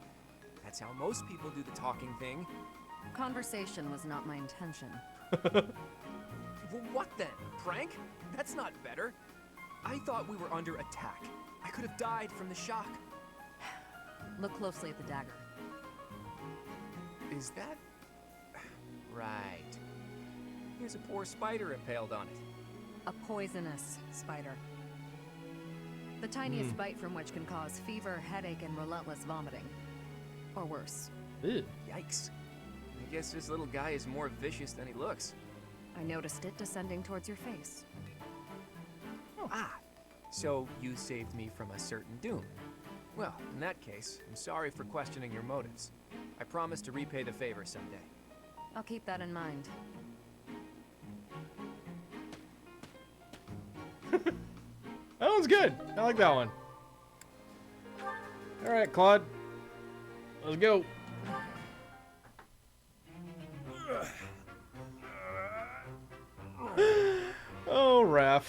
That's how most people do the talking thing. Conversation was not my intention. Well, what then? Prank? That's not better. I thought we were under attack. I could have died from the shock. Look closely at the dagger. Is that... right. There's a poor spider impaled on it. A poisonous spider. The tiniest bite from which can cause fever, headache, and relentless vomiting. Or worse. Ew. Yikes. I guess this little guy is more vicious than he looks. I noticed it descending towards your face. Ah, so you saved me from a certain doom. Well, in that case, I'm sorry for questioning your motives. I promise to repay the favor someday. I'll keep that in mind. That one's good. I like that one. All right, Claude. Let's go. Oh, Raph.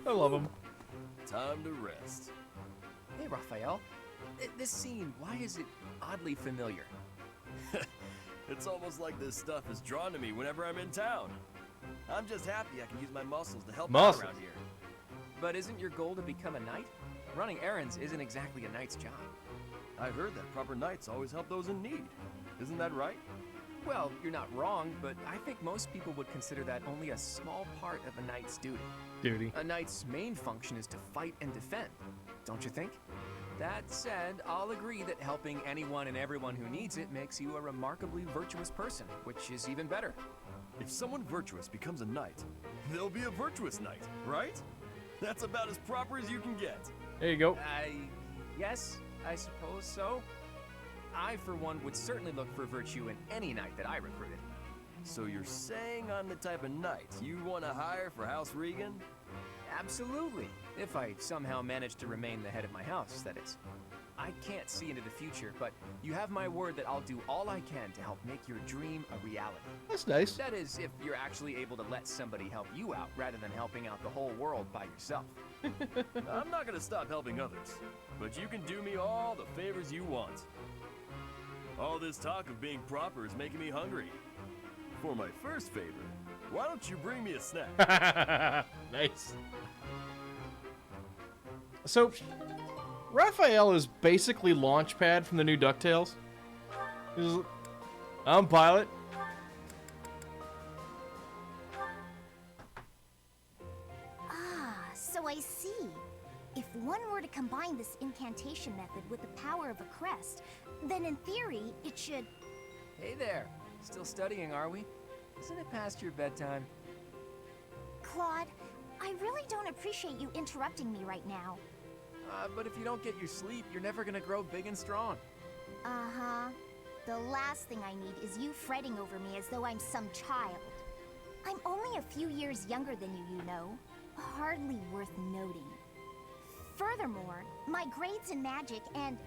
I love him. Time to rest. Hey, Raphael. This scene, why is it oddly familiar? It's almost like this stuff is drawn to me whenever I'm in town. I'm just happy I can use my muscles to help out around here. But isn't your goal to become a knight? Running errands isn't exactly a knight's job. I heard that proper knights always help those in need. Isn't that right? Well, you're not wrong, but I think most people would consider that only a small part of a knight's duty. A knight's main function is to fight and defend, don't you think? That said, I'll agree that helping anyone and everyone who needs it makes you a remarkably virtuous person, which is even better. If someone virtuous becomes a knight, they'll be a virtuous knight, right? That's about as proper as you can get. There you go. Yes, I suppose so. I, for one, would certainly look for virtue in any knight that I recruited. So you're saying I'm the type of knight you want to hire for House Regan? Absolutely. If I somehow manage to remain the head of my house, that is. I can't see into the future, but you have my word that I'll do all I can to help make your dream a reality. That's nice. That is, if you're actually able to let somebody help you out rather than helping out the whole world by yourself. I'm not gonna stop helping others, but you can do me all the favors you want. All this talk of being proper is making me hungry. For my first favor, why don't you bring me a snack? Nice. So, Raphael is basically Launchpad from the new DuckTales. I'm Pilot. Ah, so I see. If one were to combine this incantation method with the power of a crest, then in theory, it should... Hey there. Still studying, are we? Isn't it past your bedtime? Claude, I really don't appreciate you interrupting me right now. But if you don't get your sleep, you're never gonna grow big and strong. Uh-huh. The last thing I need is you fretting over me as though I'm some child. I'm only a few years younger than you, you know. Hardly worth noting. Furthermore, my grades in magic and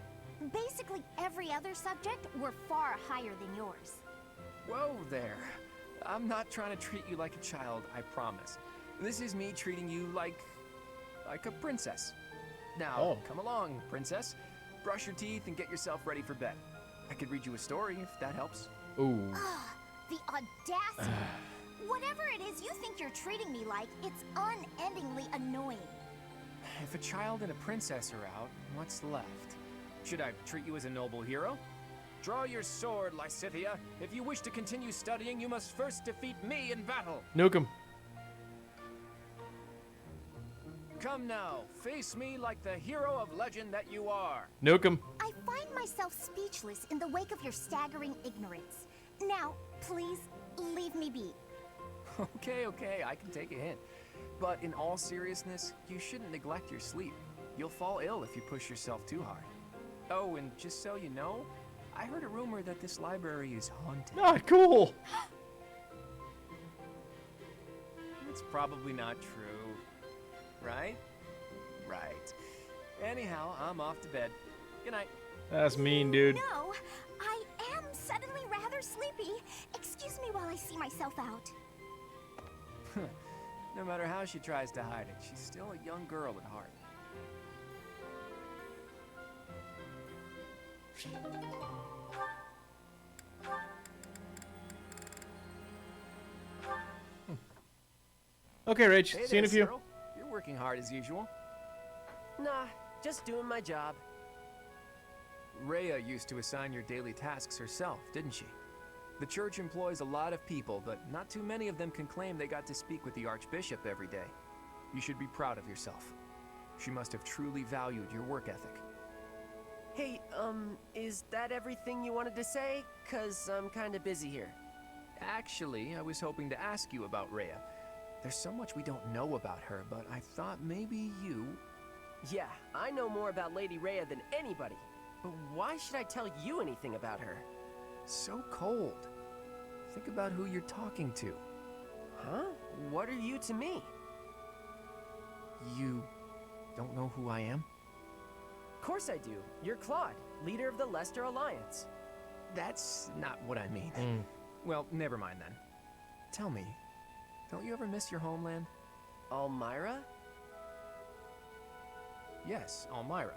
basically every other subject were far higher than yours. Whoa there. I'm not trying to treat you like a child, I promise. This is me treating you like a princess. Now, come along, princess. Brush your teeth and get yourself ready for bed. I could read you a story if that helps. Ooh. The audacity! Whatever it is you think you're treating me like, it's unendingly annoying. If a child and a princess are out, what's left? Should I treat you as a noble hero? Draw your sword, Lysithea. If you wish to continue studying, you must first defeat me in battle. Nuke him. Come now, face me like the hero of legend that you are. Nuke him. I find myself speechless in the wake of your staggering ignorance. Now, please, leave me be. Okay, I can take a hint. But in all seriousness, you shouldn't neglect your sleep. You'll fall ill if you push yourself too hard. Oh, and just so you know, I heard a rumor that this library is haunted. Ah, cool. It's probably not true, right? Right. Anyhow, I'm off to bed. Good night. That's mean, dude. No, I am suddenly rather sleepy. Excuse me while I see myself out. No matter how she tries to hide it, she's still a young girl at heart. Okay, Rach. Hey See you in a there, few. Cyril. You're working hard as usual. Nah, just doing my job. Rhea used to assign your daily tasks herself, didn't she? The church employs a lot of people, but not too many of them can claim they got to speak with the Archbishop every day. You should be proud of yourself. She must have truly valued your work ethic. Hey, is that everything you wanted to say? 'Cause I'm kinda busy here. Actually, I was hoping to ask you about Rhea. There's so much we don't know about her, but I thought maybe you... Yeah, I know more about Lady Rhea than anybody. But why should I tell you anything about her? So cold. Think about who you're talking to. Huh? What are you to me? You don't know who I am? Of course I do. You're Claude, leader of the Lester Alliance. That's not what I mean. Well, never mind then. Tell me, don't you ever miss your homeland? Almyra? Yes, Almyra.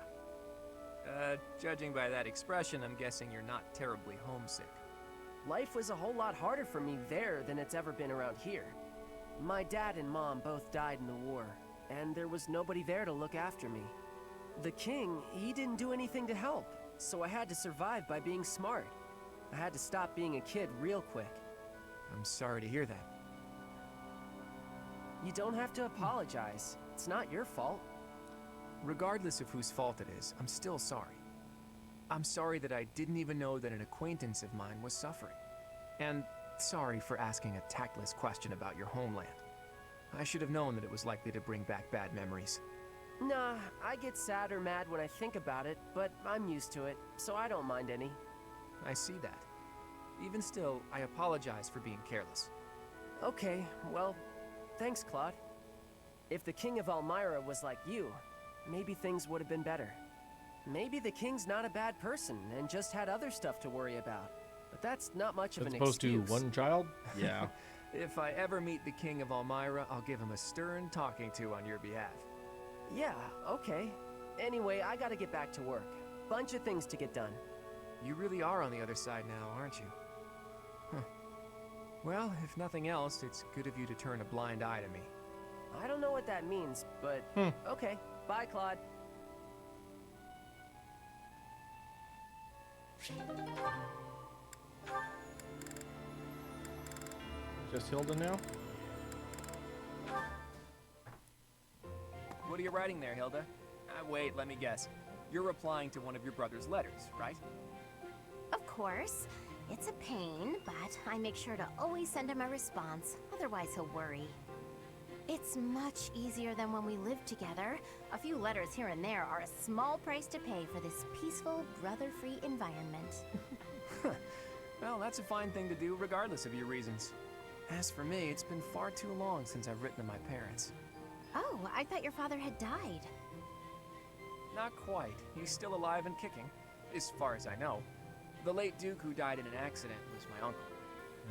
Judging by that expression, I'm guessing you're not terribly homesick. Life was a whole lot harder for me there than it's ever been around here. My dad and mom both died in the war, and there was nobody there to look after me. The king, he didn't do anything to help, so I had to survive by being smart. I had to stop being a kid real quick. I'm sorry to hear that. You don't have to apologize. It's not your fault. Regardless of whose fault it is, I'm still sorry. I'm sorry that I didn't even know that an acquaintance of mine was suffering. And sorry for asking a tactless question about your homeland. I should have known that it was likely to bring back bad memories. Nah, I get sad or mad when I think about it, but I'm used to it, so I don't mind any. I see that. Even still, I apologize for being careless. Okay, well, thanks, Claude. If the King of Almyra was like you, maybe things would have been better. Maybe the King's not a bad person and just had other stuff to worry about. But that's not much of an excuse. As opposed to one child? Yeah. If I ever meet the King of Almyra, I'll give him a stern talking to on your behalf. Yeah, okay. Anyway, I gotta get back to work. Bunch of things to get done. You really are on the other side now, aren't you? Huh. Well, if nothing else, it's good of you to turn a blind eye to me. I don't know what that means, but okay. Bye, Claude. Just Hilda now? What are you writing there, Hilda? Wait, let me guess. You're replying to one of your brother's letters, right? Of course. It's a pain, but I make sure to always send him a response. Otherwise, he'll worry. It's much easier than when we lived together. A few letters here and there are a small price to pay for this peaceful, brother-free environment. Well, that's a fine thing to do, regardless of your reasons. As for me, it's been far too long since I've written to my parents. Oh, I thought your father had died. Not quite. He's still alive and kicking, as far as I know. The late Duke who died in an accident was my uncle.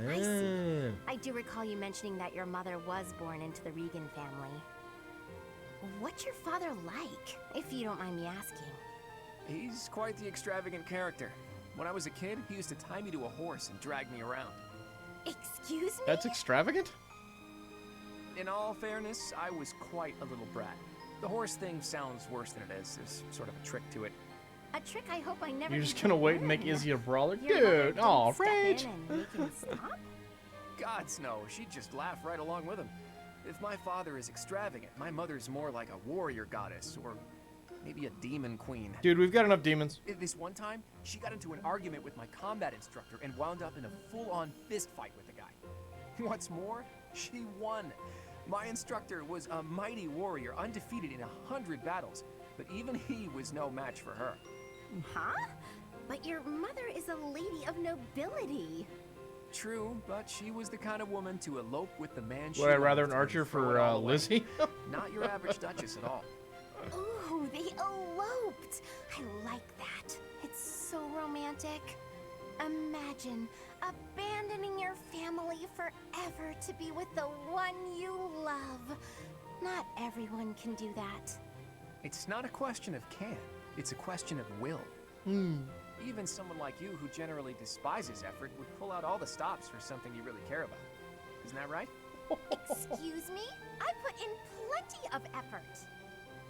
I see. I do recall you mentioning that your mother was born into the Regan family. What's your father like, if you don't mind me asking? He's quite the extravagant character. When I was a kid, he used to tie me to a horse and drag me around. Excuse me? That's extravagant? In all fairness, I was quite a little brat. The horse thing sounds worse than it is. There's sort of a trick to it. A trick I hope I never. You're just gonna wait and make Izzy a brawler? Your Dude, oh, step rage! in and make him stop? Gods no, she'd just laugh right along with him. If my father is extravagant, my mother's more like a warrior goddess, or maybe a demon queen. Dude, we've got enough demons. This one time, she got into an argument with my combat instructor and wound up in a full-on fist fight with the guy. What's more, she won. My instructor was a mighty warrior, undefeated in 100 battles, but even he was no match for her. Huh? But your mother is a lady of nobility. True, but she was the kind of woman to elope with the man she Would I rather loved an archer and throw it for all away. Lizzie? Not your average duchess at all. Ooh, they eloped. I like that. It's so romantic. Imagine abandoning your family forever to be with the one you love. Not everyone can do that. It's not a question of can, it's a question of will. Even someone like you who generally despises effort would pull out all the stops for something you really care about. Isn't that right? Excuse me? I put in plenty of effort.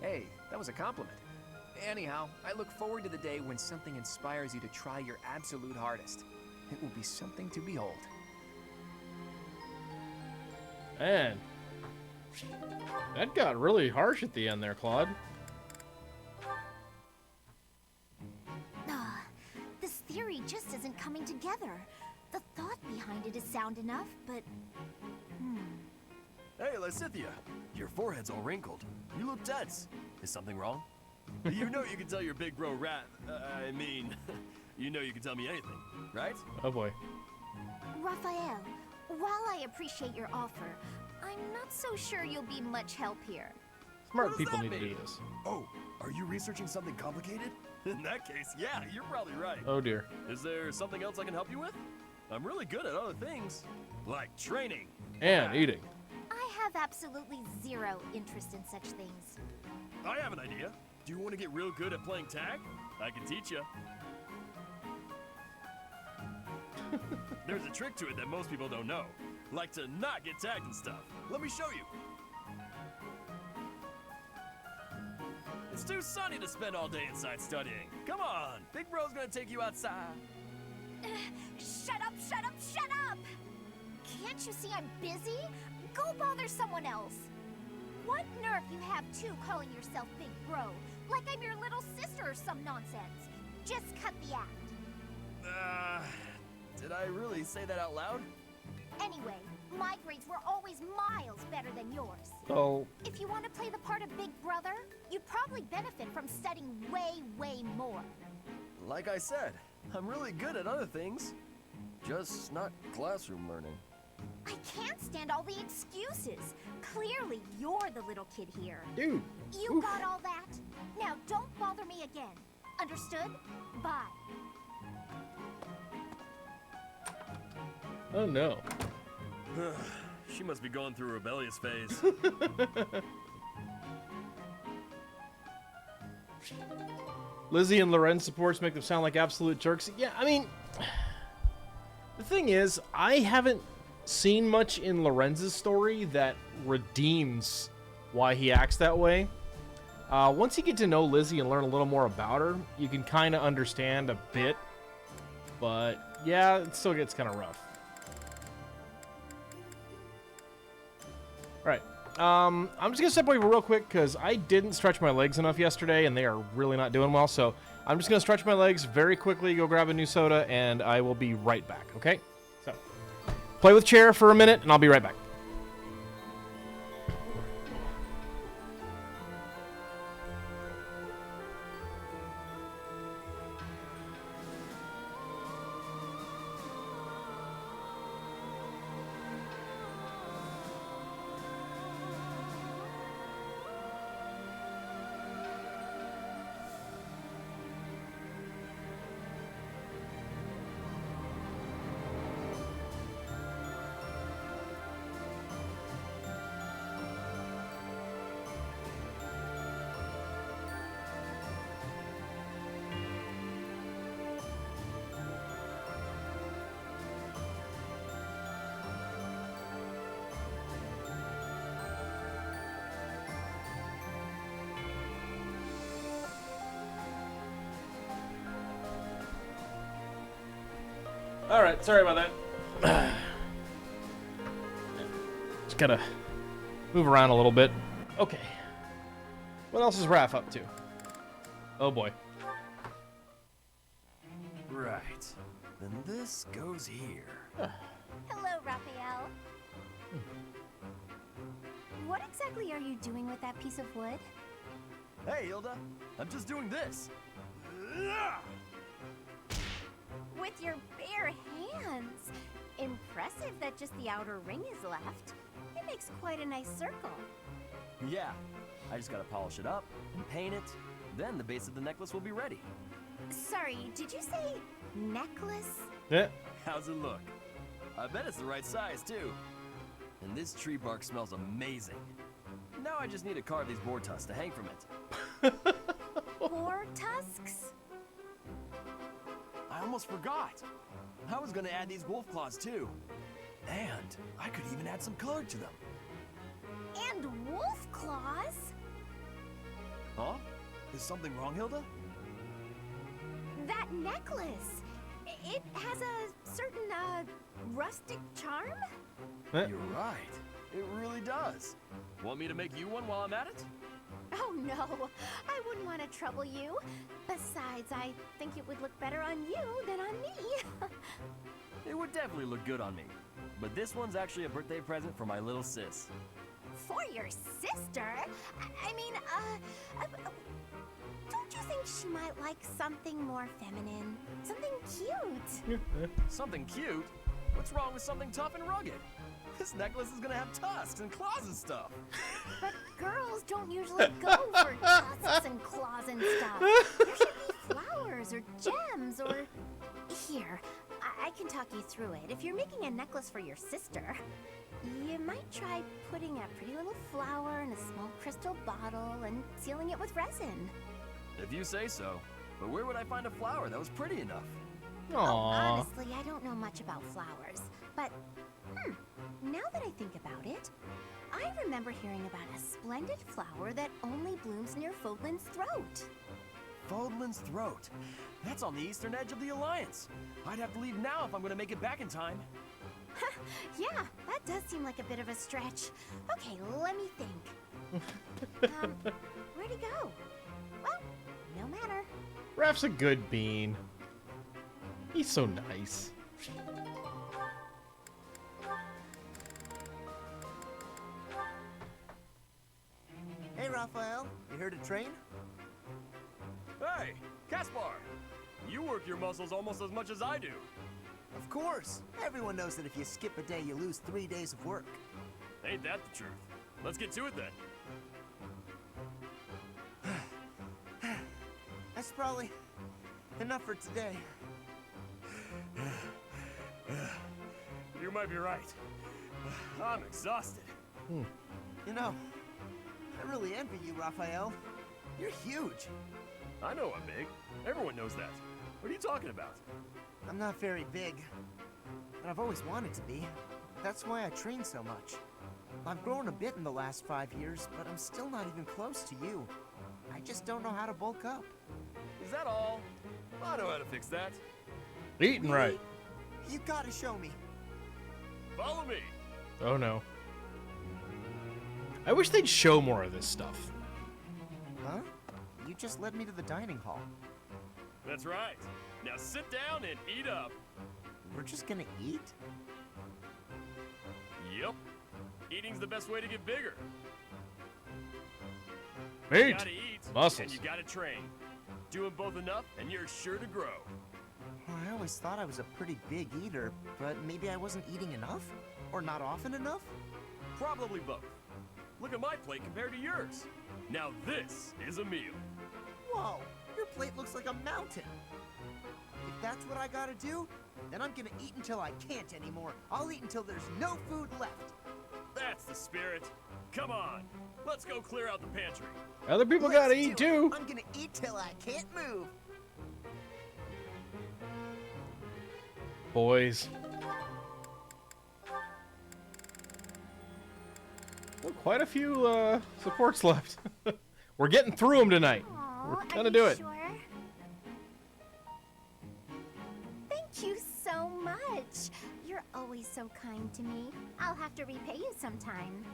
Hey, that was a compliment. Anyhow, I look forward to the day when something inspires you to try your absolute hardest. It will be something to behold. Man, that got really harsh at the end there, Claude. This theory just isn't coming together. The thought behind behind it is sound enough, but... Hey, Lysithea, your forehead's all wrinkled. You look tense. Is something wrong? You know you can tell your big bro you know you can tell me anything, right? Oh boy. Raphael, while I appreciate your offer, I'm not so sure you'll be much help here. Smart What does people that need to mean? do this. Oh, are you researching something complicated? In that case, yeah, you're probably right. Oh dear. Is there something else I can help you with? I'm really good at other things, like training. And eating. I have absolutely zero interest in such things. I have an idea. Do you want to get real good at playing tag? I can teach you. There's a trick to it that most people don't know. Like to not get tagged and stuff. Let me show you. It's too sunny to spend all day inside studying. Come on, Big Bro's gonna take you outside. Shut up, shut up, shut up! Can't you see I'm busy? Go bother someone else. What nerve you have too calling yourself Big Bro, like I'm your little sister or some nonsense. Just cut the act. Did I really say that out loud? Anyway, my grades were always miles better than yours. Oh. If you want to play the part of Big Brother, you'd probably benefit from studying way, way more. Like I said, I'm really good at other things. Just not classroom learning. I can't stand all the excuses. Clearly, you're the little kid here. Dude. You got all that? Now don't bother me again. Understood? Bye. Oh no. She must be going through a rebellious phase. Lizzie and Loren's supports make them sound like absolute jerks. Yeah, I mean, the thing is, I haven't seen much in Lorenz's story that redeems why he acts that way. Once you get to know Lizzie and learn a little more about her, you can kind of understand a bit. But yeah, it still gets kind of rough. All right. I'm just going to step away real quick because I didn't stretch my legs enough yesterday, and they are really not doing well. So I'm just going to stretch my legs very quickly, go grab a new soda, and I will be right back, okay? So play with chair for a minute, and I'll be right back. All right, sorry about that. Just gotta move around a little bit. Okay. What else is Raph up to? Oh boy. Right. Then this goes here. Hello, Raphael. What exactly are you doing with that piece of wood? Hey, Hilda. I'm just doing this. With your bare hands. Impressive that just the outer ring is left. It makes quite a nice circle. Yeah. I just gotta polish it up and paint it. Then the base of the necklace will be ready. Sorry, did you say necklace? Yeah. How's it look? I bet it's the right size, too. And this tree bark smells amazing. Now I just need to carve these boar tusks to hang from it. Boar tusks? I almost forgot. I was gonna add these wolf claws, too. And I could even add some color to them. And wolf claws? Huh? Is something wrong, Hilda? That necklace. It has a certain, rustic charm? You're right. It really does. Want me to make you one while I'm at it? Oh, no. I wouldn't want to trouble you. Besides, I think it would look better on you than on me. It would definitely look good on me. But this one's actually a birthday present for my little sis. For your sister? I mean, don't you think she might like something more feminine? Something cute? Something cute? What's wrong with something tough and rugged? This necklace is gonna have tusks and claws and stuff. But girls don't usually go for tusks and claws and stuff. There should be flowers or gems or... Here, I can talk you through it. If you're making a necklace for your sister, you might try putting a pretty little flower in a small crystal bottle and sealing it with resin. If you say so. But where would I find a flower that was pretty enough? Oh, honestly, I don't know much about flowers, but now that I think about it, I remember hearing about a splendid flower that only blooms near Fodlan's throat. Fodlan's Throat? That's on the eastern edge of the Alliance. I'd have to leave now if I'm gonna make it back in time. Yeah, that does seem like a bit of a stretch. Okay, let me think. Where'd he go? Well, no matter. Raph's a good bean. He's so nice. Hey, Raphael, you heard a train? Hey, Caspar! You work your muscles almost as much as I do. Of course. Everyone knows that if you skip a day, you lose 3 days of work. Ain't that the truth? Let's get to it then. That's probably enough for today. You might be right. I'm exhausted. You know, I really envy you, Raphael. You're huge. I know I'm big. Everyone knows that. What are you talking about? I'm not very big, but I've always wanted to be. That's why I train so much. I've grown a bit in the last 5 years, but I'm still not even close to you. I just don't know how to bulk up. Is that all? I know how to fix that. Eating right. You gotta show me. Follow me. Oh no. I wish they'd show more of this stuff. Huh? You just led me to the dining hall. That's right. Now sit down and eat up. We're just gonna eat? Yep. Eating's the best way to get bigger. Eat. You gotta eat, Muscles. and you gotta train. Do them both enough, and you're sure to grow. Well, I always thought I was a pretty big eater, but maybe I wasn't eating enough? Or not often enough? Probably both. Look at my plate compared to yours. Now this is a meal. Whoa, your plate looks like a mountain. If that's what I gotta do, then I'm gonna eat until I can't anymore. I'll eat until there's no food left. That's the spirit. Come on, let's go clear out the pantry. Other people gotta eat too. I'm gonna eat till I can't move. Boys. Well, quite a few supports left. We're getting through them tonight. We're gonna do it. Sure? Thank you so much. You're always so kind to me. I'll have to repay you sometime.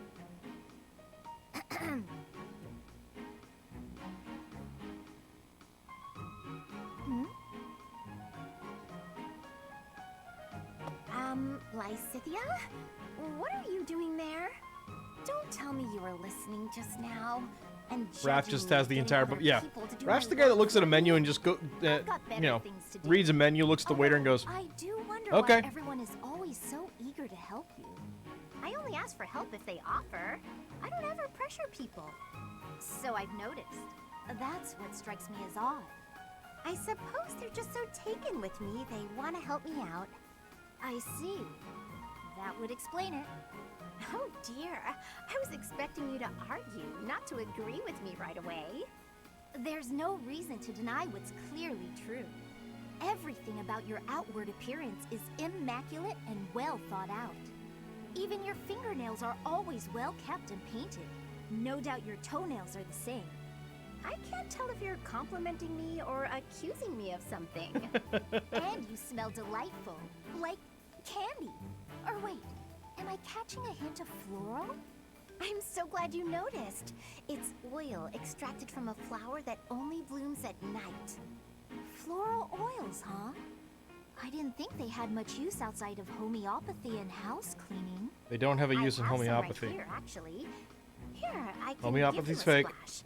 Lysithia? What are you doing there? Don't tell me you were listening just now. And Raph just has the entire book. Yeah, Raph's Raph's the guy that looks at a menu and just go, reads a menu, looks at the waiter, and goes, I do wonder "Okay." why everyone is always so eager to help you. I only ask for help if they offer. I don't ever pressure people. So I've noticed. That's what strikes me as odd. I suppose they're just so taken with me, they want to help me out. I see. That would explain it. Oh dear, I was expecting you to argue, not to agree with me right away. There's no reason to deny what's clearly true. Everything about your outward appearance is immaculate and well thought out. Even your fingernails are always well kept and painted. No doubt your toenails are the same. I can't tell if you're complimenting me or accusing me of something. And you smell delightful, like candy. Or wait, am I catching a hint of floral? I'm so glad you noticed. It's oil extracted from a flower that only blooms at night. Floral oils, huh? I didn't think they had much use outside of homeopathy and house cleaning. They don't have a use in I have some homeopathy. Right here, actually. Here, I can Homeopathy's give you a fake. splash.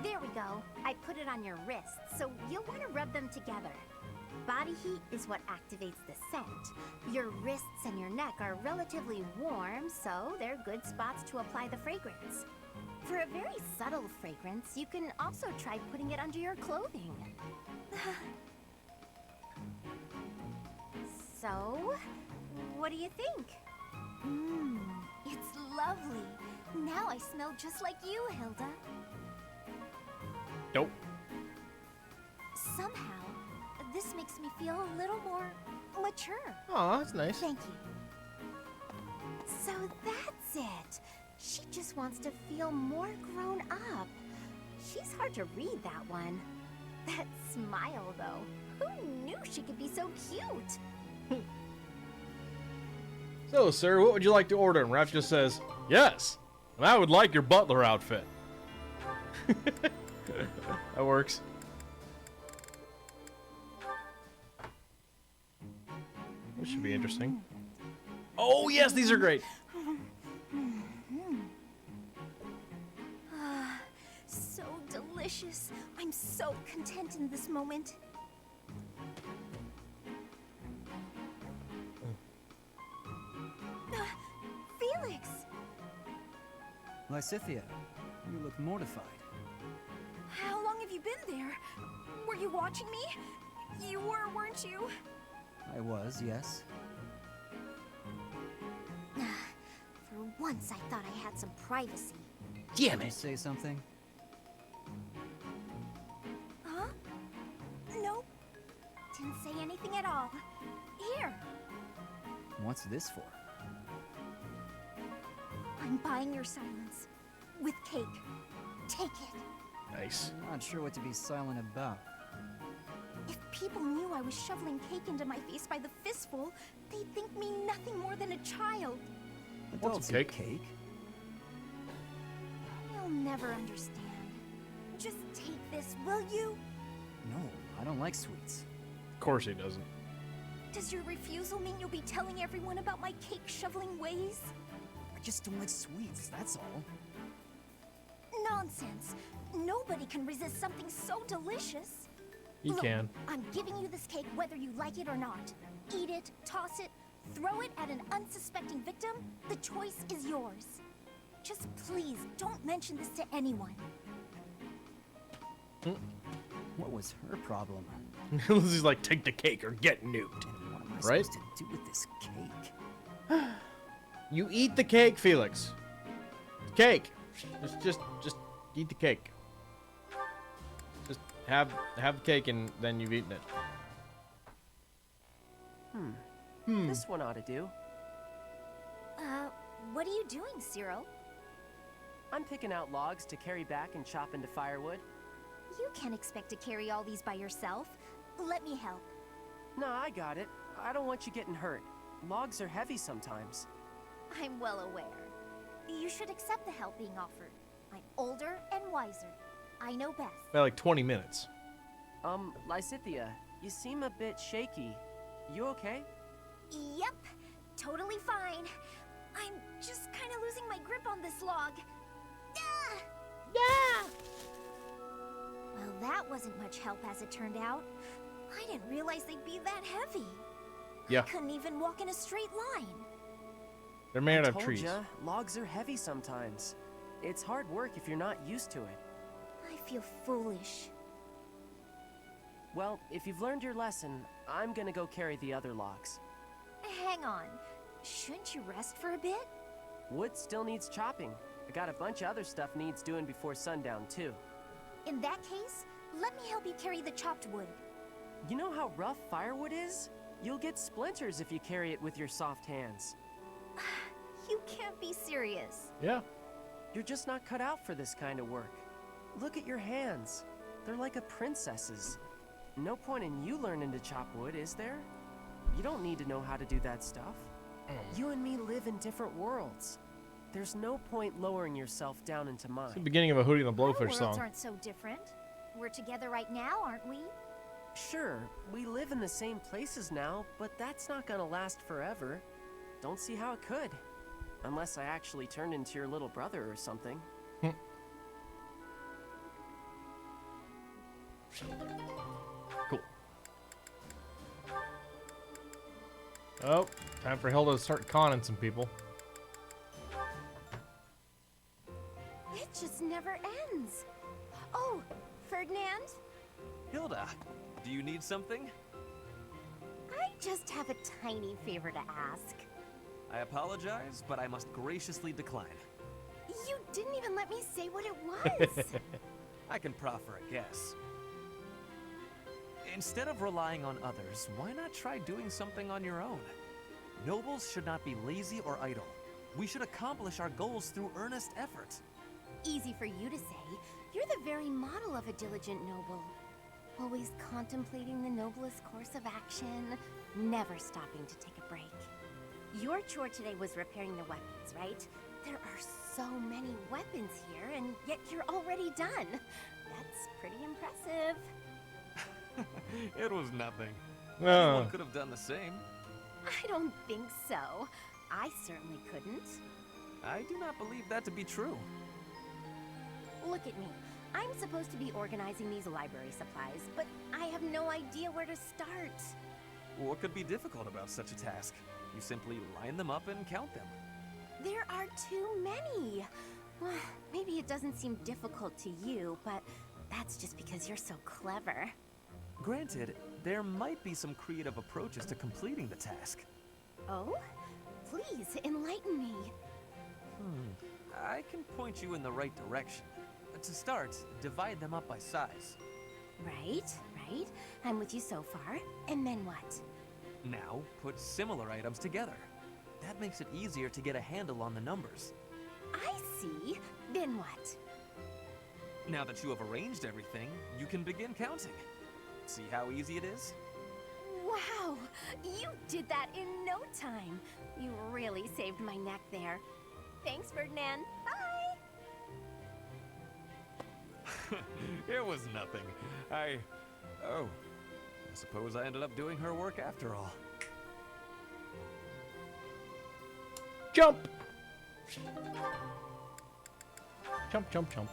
There we go. I put it on your wrists, so you'll want to rub them together. Body heat is what activates the scent. Your wrists and your neck are relatively warm, so they're good spots to apply the fragrance. For a very subtle fragrance, you can also try putting it under your clothing. So, what do you think? It's lovely. Now I smell just like you, Hilda. Nope. Somehow, this makes me feel a little more mature. Aw, that's nice. Thank you. So that's it. She just wants to feel more grown up. She's hard to read, that one. That smile, though. Who knew she could be so cute? So, sir, what would you like to order? And Raph just says, yes, and I would like your butler outfit. That works. This should be interesting. Oh, yes, these are great. So delicious. I'm so content in this moment. Felix! Lysithea, you look mortified. How long have you been there? Were you watching me? You were, weren't you? I was, yes. For once, I thought I had some privacy. Damn it! Did you say something? Huh? Nope. Didn't say anything at all. Here. What's this for? I'm buying your silence. With cake. Take it. Nice. I'm not sure what to be silent about. If people knew I was shoveling cake into my face by the fistful, they'd think me nothing more than a child. Adults cake? eat cake. You'll never understand. Just take this, will you? No, I don't like sweets. Of course he doesn't. Does your refusal mean you'll be telling everyone about my cake shoveling ways? I just don't like sweets, that's all. Nonsense. Nobody can resist something so delicious. He Look, can. I'm giving you this cake whether you like it or not. Eat it, toss it, throw it at an unsuspecting victim. The choice is yours. Just please don't mention this to anyone. What was her problem? Lizzie's like, take the cake or get nuked. What am I Right? supposed to do with this cake? You eat the cake, Felix. Cake. Just eat the cake. Just have the cake and then you've eaten it. This one ought to do. What are you doing, Cyril? I'm picking out logs to carry back and chop into firewood. You can't expect to carry all these by yourself. Let me help. No, I got it. I don't want you getting hurt. Logs are heavy sometimes. I'm well aware. You should accept the help being offered. I'm older and wiser. I know best. By like 20 minutes. Lysithea, you seem a bit shaky. You okay? Yep, totally fine. I'm just kind of losing my grip on this log. Ah! Yeah! Well, that wasn't much help as it turned out. I didn't realize they'd be that heavy. Yeah. I couldn't even walk in a straight line. They're made out of Told trees. ya, logs are heavy sometimes. It's hard work if you're not used to it. I feel foolish. Well, if you've learned your lesson, I'm gonna go carry the other logs. Hang on. Shouldn't you rest for a bit? Wood still needs chopping. I got a bunch of other stuff needs doing before sundown, too. In that case, let me help you carry the chopped wood. You know how rough firewood is? You'll get splinters if you carry it with your soft hands. You can't be serious. Yeah. You're just not cut out for this kind of work. Look at your hands. They're like a princess's. No point in you learning to chop wood, is there? You don't need to know how to do that stuff. You and me live in different worlds. There's no point lowering yourself down into mine. It's the beginning of a Hootie and the Our Blowfish worlds song. aren't so different. We're together right now, aren't we? Sure, we live in the same places now, but that's not gonna last forever. Don't see how it could. Unless I actually turned into your little brother or something. Cool. Oh, time for Hilda to start conning some people. It just never ends. Oh, Ferdinand? Hilda, do you need something? I just have a tiny favor to ask. I apologize, but I must graciously decline. You didn't even let me say what it was. I can proffer a guess. Instead of relying on others, why not try doing something on your own? Nobles should not be lazy or idle. We should accomplish our goals through earnest effort. Easy for you to say. You're the very model of a diligent noble. Always contemplating the noblest course of action, never stopping to take a break. Your chore today was repairing the weapons, right? There are so many weapons here, and yet you're already done. That's pretty impressive. It was nothing. Oh. Anyone could have done the same. I don't think so. I certainly couldn't. I do not believe that to be true. Look at me. I'm supposed to be organizing these library supplies, but I have no idea where to start. What could be difficult about such a task? You simply line them up and count them. There are too many. Well, maybe it doesn't seem difficult to you, but that's just because you're so clever. Granted, there might be some creative approaches to completing the task. Oh? Please, enlighten me. I can point you in the right direction. To start, divide them up by size. Right. I'm with you so far. And then what? Now, put similar items together. That makes it easier to get a handle on the numbers. I see. Then what? Now that you have arranged everything, you can begin counting. See how easy it is? Wow! You did that in no time. You really saved my neck there. Thanks, Ferdinand. Bye! It was nothing. I suppose I ended up doing her work after all. Jump! Jump, jump, jump.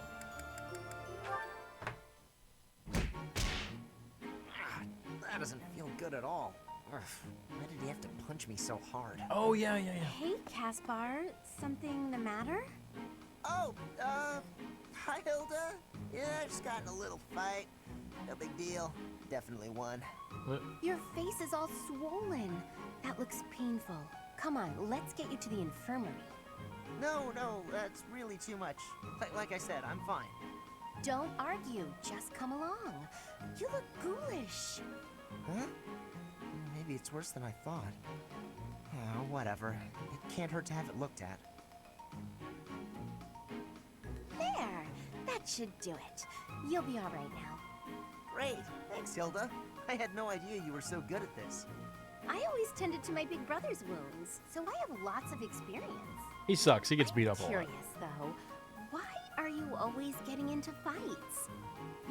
That doesn't feel good at all. Ugh, why did he have to punch me so hard? Oh, yeah. Hey, Caspar. Something the matter? Oh, hi, Hilda. Yeah, I just got in a little fight. No big deal. Definitely won. What? Your face is all swollen. That looks painful. Come on, let's get you to the infirmary. No, that's really too much. Like I said, I'm fine. Don't argue, just come along. You look ghoulish. Huh? Maybe it's worse than I thought. Oh, whatever. It can't hurt to have it looked at. There, that should do it. You'll be all right now. Great, thanks, Hilda. I had no idea you were so good at this. I always tended to my big brother's wounds, so I have lots of experience. He sucks. He gets beat up a lot. Curious, though, why are you always getting into fights?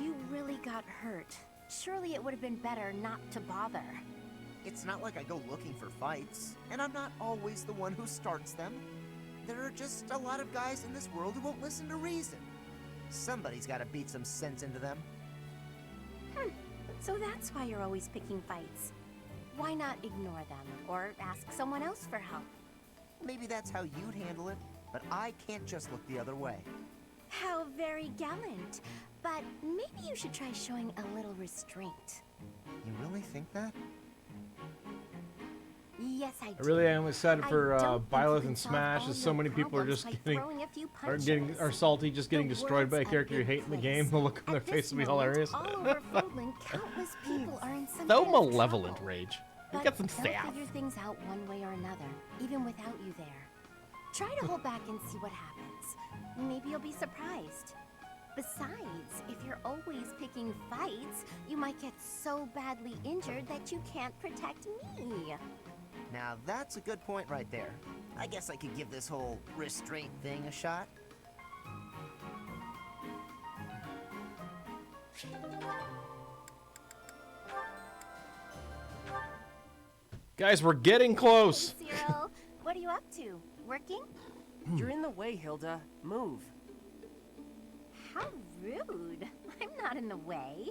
You really got hurt. Surely it would have been better not to bother. It's not like I go looking for fights, and I'm not always the one who starts them. There are just a lot of guys in this world who won't listen to reason. Somebody's gotta beat some sense into them. So that's why you're always picking fights. Why not ignore them, or ask someone else for help? Maybe that's how you'd handle it, but I can't just look the other way. How very gallant. But maybe you should try showing a little restraint. You really think that? Yes, I do. I really am excited for I don't think you Byleth can and solve Smash, all as so your many people are just problems by throwing a few punches. are salty, just getting The destroyed by a world's character you big hate in the place. game. The look on their At face this will be moment, hilarious. All over Frontland, countless people are in some So kind of malevolent, trouble. Rage. You But got some they'll staff. figure things out one way or another, even without you there. Try to hold back and see what happens. Maybe you'll be surprised. Besides, if you're always picking fights, you might get so badly injured that you can't protect me. Now that's a good point right there. I guess I could give this whole restraint thing a shot. Guys, we're getting close. Hey, Cyril, what are you up to? Working? You're in the way, Hilda. Move. How rude. I'm not in the way.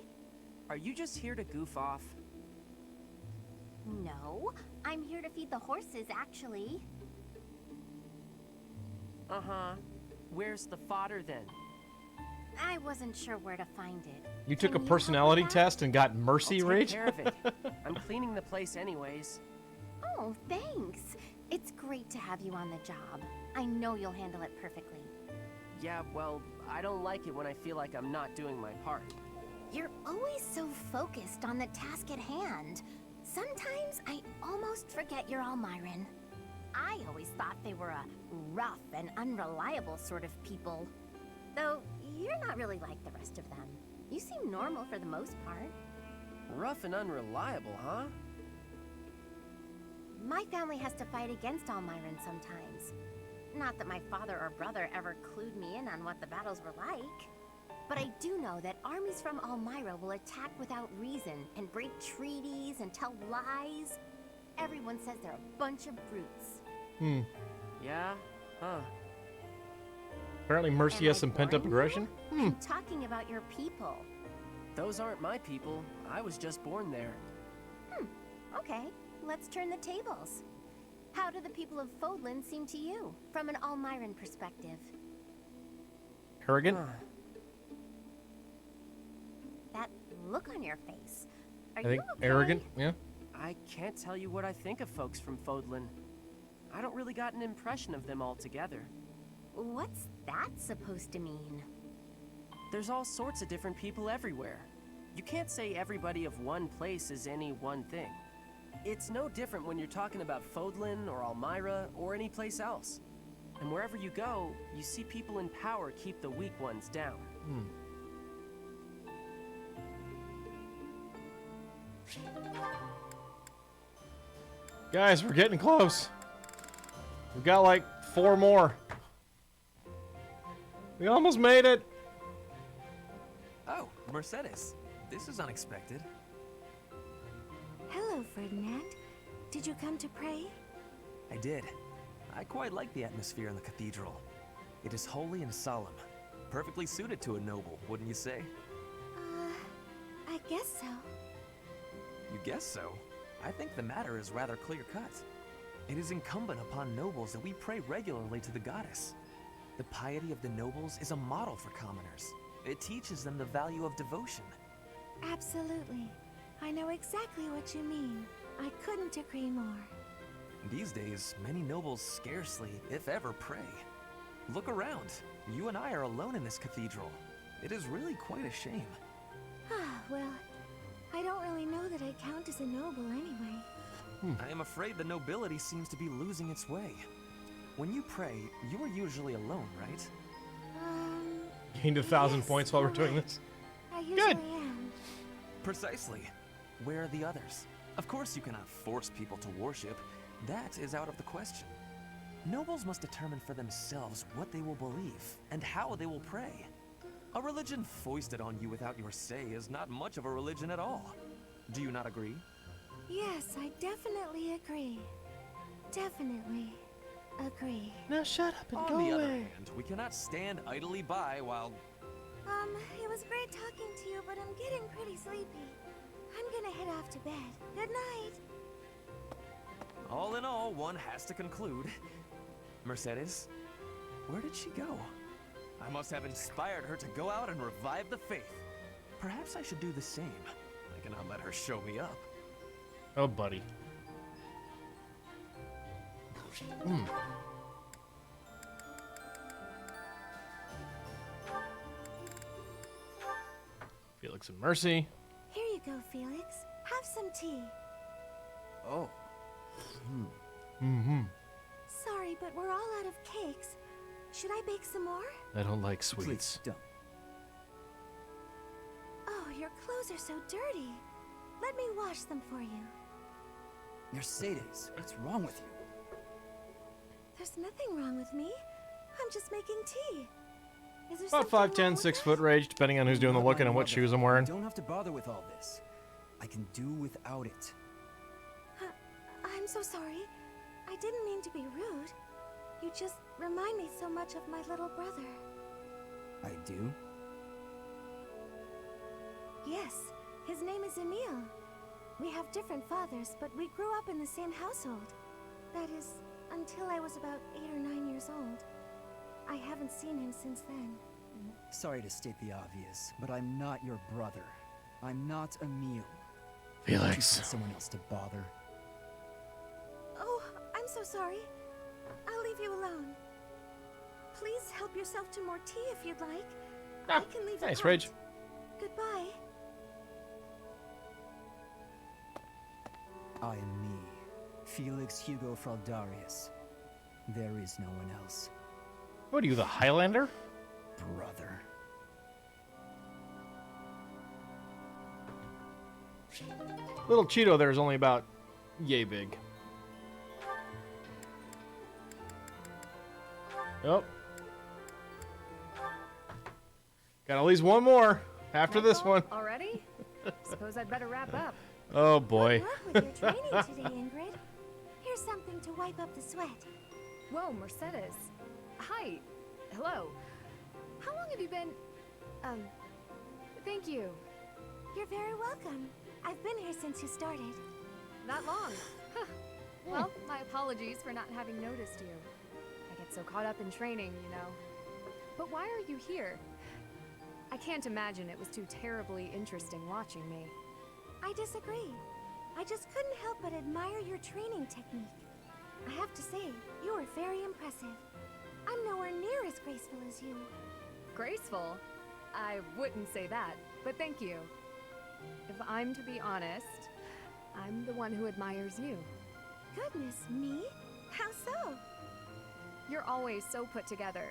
Are you just here to goof off? No, I'm here to feed the horses, actually. Uh-huh. Where's the fodder then? I wasn't sure where to find it. You took a Can you personality help with that? test and got mercy I'll take rate? care of it. I'm cleaning the place anyways. Oh, thanks. It's great to have you on the job. I know you'll handle it perfectly. Yeah, well, I don't like it when I feel like I'm not doing my part. You're always so focused on the task at hand. Sometimes I almost forget you're Almiran. I always thought they were a rough and unreliable sort of people. Though, you're not really like the rest of them. You seem normal for the most part. Rough and unreliable, huh? My family has to fight against Almiran sometimes. Not that my father or brother ever clued me in on what the battles were like. But I do know that armies from Almyra will attack without reason and break treaties and tell lies. Everyone says they're a bunch of brutes. Yeah? Huh. Apparently Mercy has some pent-up aggression. I'm talking about your people. Those aren't my people. I was just born there. Okay, let's turn the tables. How do the people of Fodlan seem to you, from an Almiran perspective? Arrogant? That look on your face. Are I think you okay? arrogant, yeah. I can't tell you what I think of folks from Fodlan. I don't really got an impression of them altogether. What's that supposed to mean? There's all sorts of different people everywhere. You can't say everybody of one place is any one thing. It's no different when you're talking about Fodlan or Almyra or any place else. And wherever you go, you see people in power keep the weak ones down. Guys, we're getting close. We've got like 4 more. We almost made it. Oh, Mercedes. This is unexpected. Hello, Ferdinand. Did you come to pray? I did. I quite like the atmosphere in the cathedral. It is holy and solemn. Perfectly suited to a noble, wouldn't you say? I guess so. You guess so? I think the matter is rather clear-cut. It is incumbent upon nobles that we pray regularly to the goddess. The piety of the nobles is a model for commoners. It teaches them the value of devotion. Absolutely. I know exactly what you mean. I couldn't agree more. These days, many nobles scarcely, if ever, pray. Look around. You and I are alone in this cathedral. It is really quite a shame. Well, I don't really know that I count as a noble anyway. I am afraid the nobility seems to be losing its way. When you pray, you are usually alone, right? Gained 1,000 points while we're doing this. I usually am. Precisely. Where are the others? Of course you cannot force people to worship. That is out of the question. Nobles must determine for themselves what they will believe and how they will pray. A religion foisted on you without your say is not much of a religion at all. Do you not agree? Yes, I definitely agree. Definitely agree. Now shut up and On go the other away. hand, we cannot stand idly by while... It was great talking to you, but I'm getting pretty sleepy. I'm gonna head off to bed. Good night. All in all, one has to conclude. Mercedes, where did she go? I must have inspired her to go out and revive the faith. Perhaps I should do the same. I cannot let her show me up. Oh, buddy. Felix and Mercy. Here you go, Felix. Have some tea. Oh. Sorry, but we're all out of cakes. Should I bake some more? I don't like sweets. Please don't. Oh, your clothes are so dirty. Let me wash them for you. Mercedes, what's wrong with you? There's nothing wrong with me. I'm just making tea. Is there About something 5'10", 6 foot range, depending on who's doing the looking and what shoes I'm wearing. You don't have to bother with all this. I can do without it. I'm I'm so sorry. I didn't mean to be rude. You just remind me so much of my little brother. I do? Yes, his name is Emil. We have different fathers, but we grew up in the same household. That is, until I was about 8 or 9 years old. I haven't seen him since then. Sorry to state the obvious, but I'm not your brother. I'm not Emil. Felix. You find someone else to bother. Oh, I'm so sorry. I'll leave you alone. Please help yourself to more tea if you'd like. I can leave Thanks, it Rage. out. Goodbye. I am me, Felix Hugo Fraldarius. There is no one else. What are you, the Highlander? Brother. Little Cheeto there is only about yay big. Oh. Got at least one more after this one. Already? Suppose I'd better wrap up. Oh boy. Good luck with your training today, Ingrid. Here's something to wipe up the sweat. Whoa, Mercedes. Hi. Hello. How long have you been... Thank you. You're very welcome. I've been here since you started. That long? Huh. Well, my apologies for not having noticed you. I get so caught up in training, you know. But why are you here? I can't imagine it was too terribly interesting watching me. I disagree. I just couldn't help but admire your training technique. I have to say, you are very impressive. I'm nowhere near as graceful as you. Graceful? I wouldn't say that, but thank you. If I'm to be honest, I'm the one who admires you. Goodness me? How so? You're always so put together.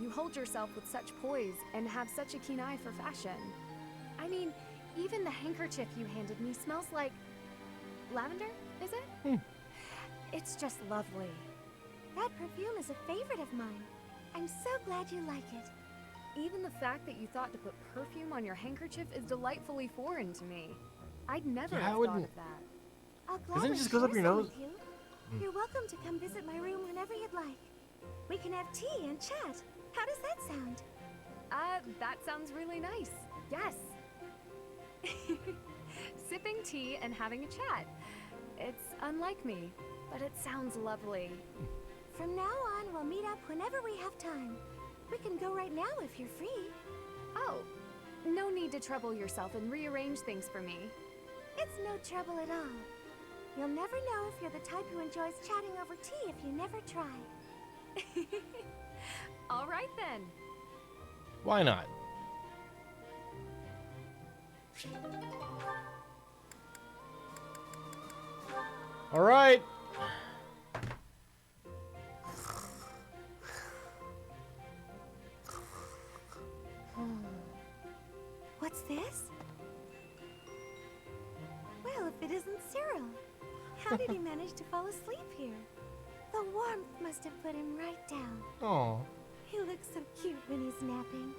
You hold yourself with such poise and have such a keen eye for fashion. I mean, even the handkerchief you handed me smells like... lavender, is it? It's just lovely. That perfume is a favorite of mine. I'm so glad you like it. Even the fact that you thought to put perfume on your handkerchief is delightfully foreign to me. I'd never have thought of that. I'll Doesn't gladly it just goes up share your some nose? with you. You're welcome to come visit my room whenever you'd like. We can have tea and chat. How does that sound? That sounds really nice. Yes. Sipping tea and having a chat. It's unlike me, but it sounds lovely. From now on, we'll meet up whenever we have time. We can go right now if you're free. Oh, no need to trouble yourself and rearrange things for me. It's no trouble at all. You'll never know if you're the type who enjoys chatting over tea if you never try. All right then. Why not? All right. What's this? Well, if it isn't Cyril. How did he manage to fall asleep here? The warmth must have put him right down. Oh. He looks so cute when he's napping.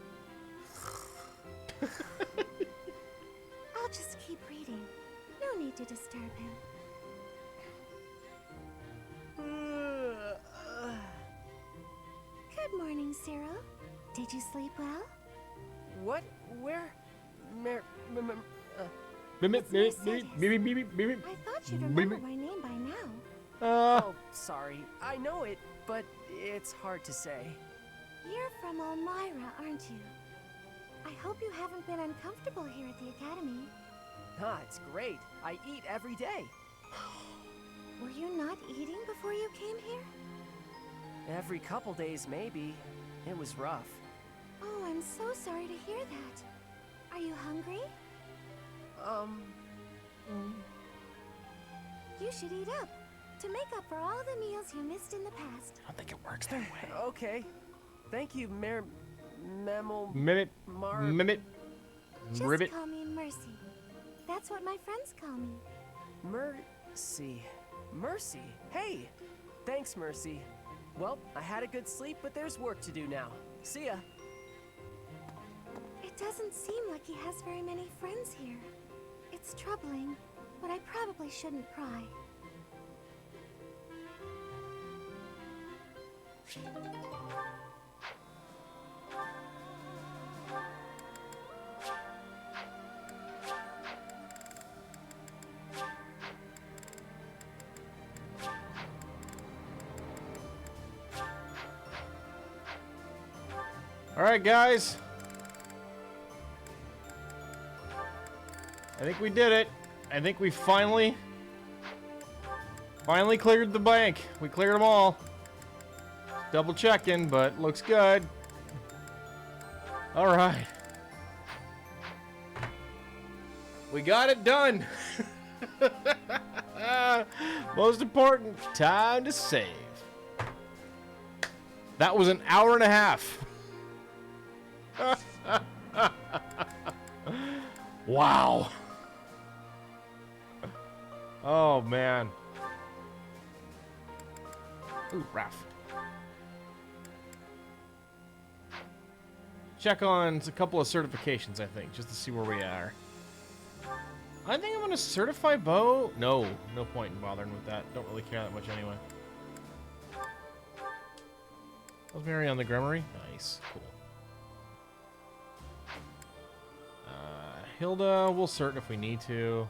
I'll just keep reading. No need to disturb him. Good morning, Cyril. Did you sleep well? What? Where? I thought you'd remember my name by now. Oh, sorry. I know it, but it's hard to say. You're from Elmira, aren't you? I hope you haven't been uncomfortable here at the Academy. Ah, it's great. I eat every day. Were you not eating before you came here? Every couple days, maybe. It was rough. Oh, I'm so sorry to hear that. Are you hungry? You should eat up, to make up for all the meals you missed in the past. I don't think it works that way. Okay. Thank you, Just Ribbit. call me Mercy. That's what my friends call me. Mercy. Mercy. Hey! Thanks, Mercy. Well, I had a good sleep, but there's work to do now. See ya. It doesn't seem like he has very many friends here. It's troubling, but I probably shouldn't pry. All right, guys. I think we did it. I think we finally cleared the bank. We cleared them all. Double checking, but looks good. All right. We got it done. Most important, time to save. That was an hour and a half. Wow. Oh, man. Ooh, Raph. Check on a couple of certifications, I think, just to see where we are. I think I'm going to certify Bo. No point in bothering with that. Don't really care that much anyway. Was Mary on the Grimory? Nice. Cool. Hilda, we'll cert if we need to.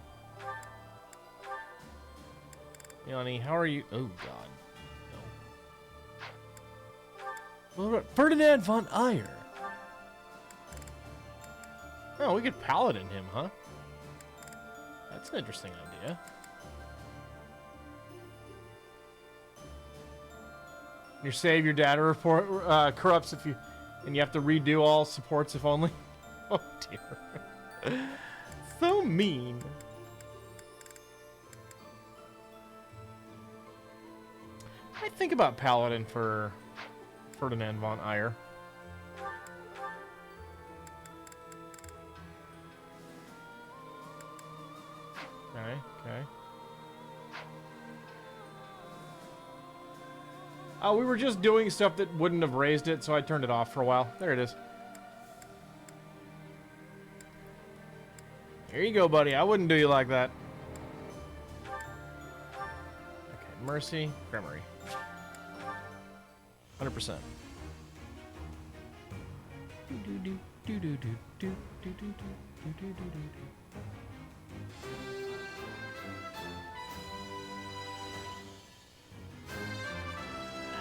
Yanni, how are you? Oh, God. No. Well, Ferdinand von Eyre. Oh, we could paladin him, huh? That's an interesting idea. Your save, your data report corrupts if you, and you have to redo all supports if only. Oh dear. So mean. I think about paladin for Ferdinand von Eyre. Okay. Oh, we were just doing stuff that wouldn't have raised it, so I turned it off for a while. There it is. There you go, buddy. I wouldn't do you like that. Okay, Mercy, Grimory. 100%.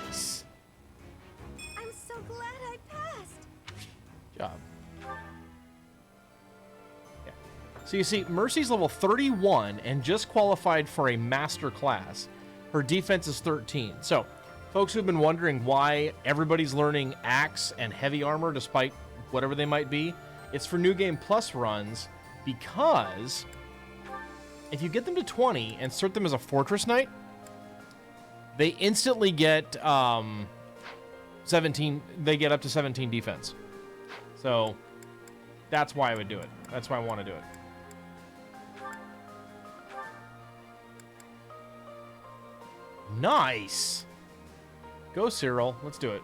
Nice. I'm so glad I passed. Job. Yeah. So you see, Mercy's level 31 and just qualified for a master class. Her defense is 13. So, folks who've been wondering why everybody's learning axe and heavy armor despite whatever they might be, it's for New Game Plus runs, because if you get them to 20 and cert them as a Fortress Knight, they instantly get 17. They get up to 17 defense. So that's why I would do it. That's why I want to do it. Nice. Go, Cyril. Let's do it.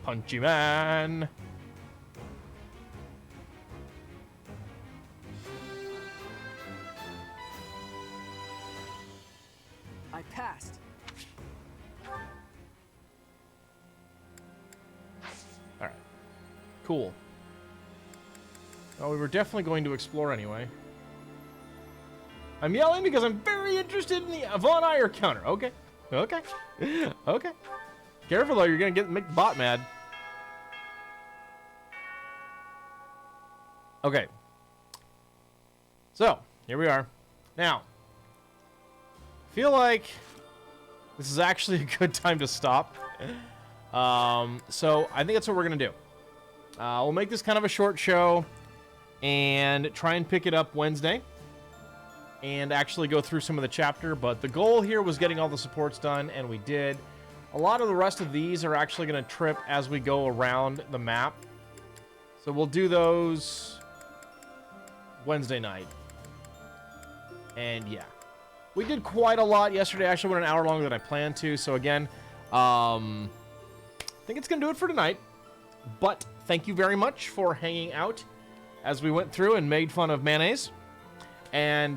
Punchy Man. I passed. All right. Cool. Well, we were definitely going to explore anyway. I'm yelling because I'm very interested in the Von Eyre counter. Okay. Okay. Okay. Careful, though. You're going to make the bot mad. Okay. So, here we are. Now, feel like this is actually a good time to stop. So, I think that's what we're going to do. We'll make this kind of a short show and try and pick it up Wednesday and actually go through some of the chapter. But the goal here was getting all the supports done, and we did. A lot of the rest of these are actually going to trip as we go around the map. So we'll do those Wednesday night. And yeah. We did quite a lot yesterday. Actually went an hour longer than I planned to. So again, I think it's going to do it for tonight. But thank you very much for hanging out as we went through and made fun of mayonnaise. And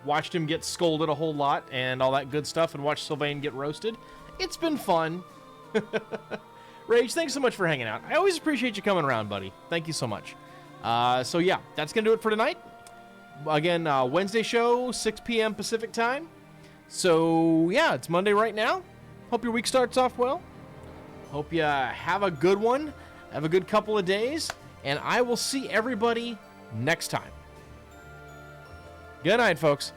watched him get scolded a whole lot and all that good stuff and watched Sylvain get roasted. It's been fun. Rage, thanks so much for hanging out. I always appreciate you coming around, buddy. Thank you so much. So yeah, that's going to do it for tonight. Again, Wednesday show, 6 p.m. Pacific time. So yeah, it's Monday right now. Hope your week starts off well. Hope you have a good one. Have a good couple of days. And I will see everybody next time. Good night, folks.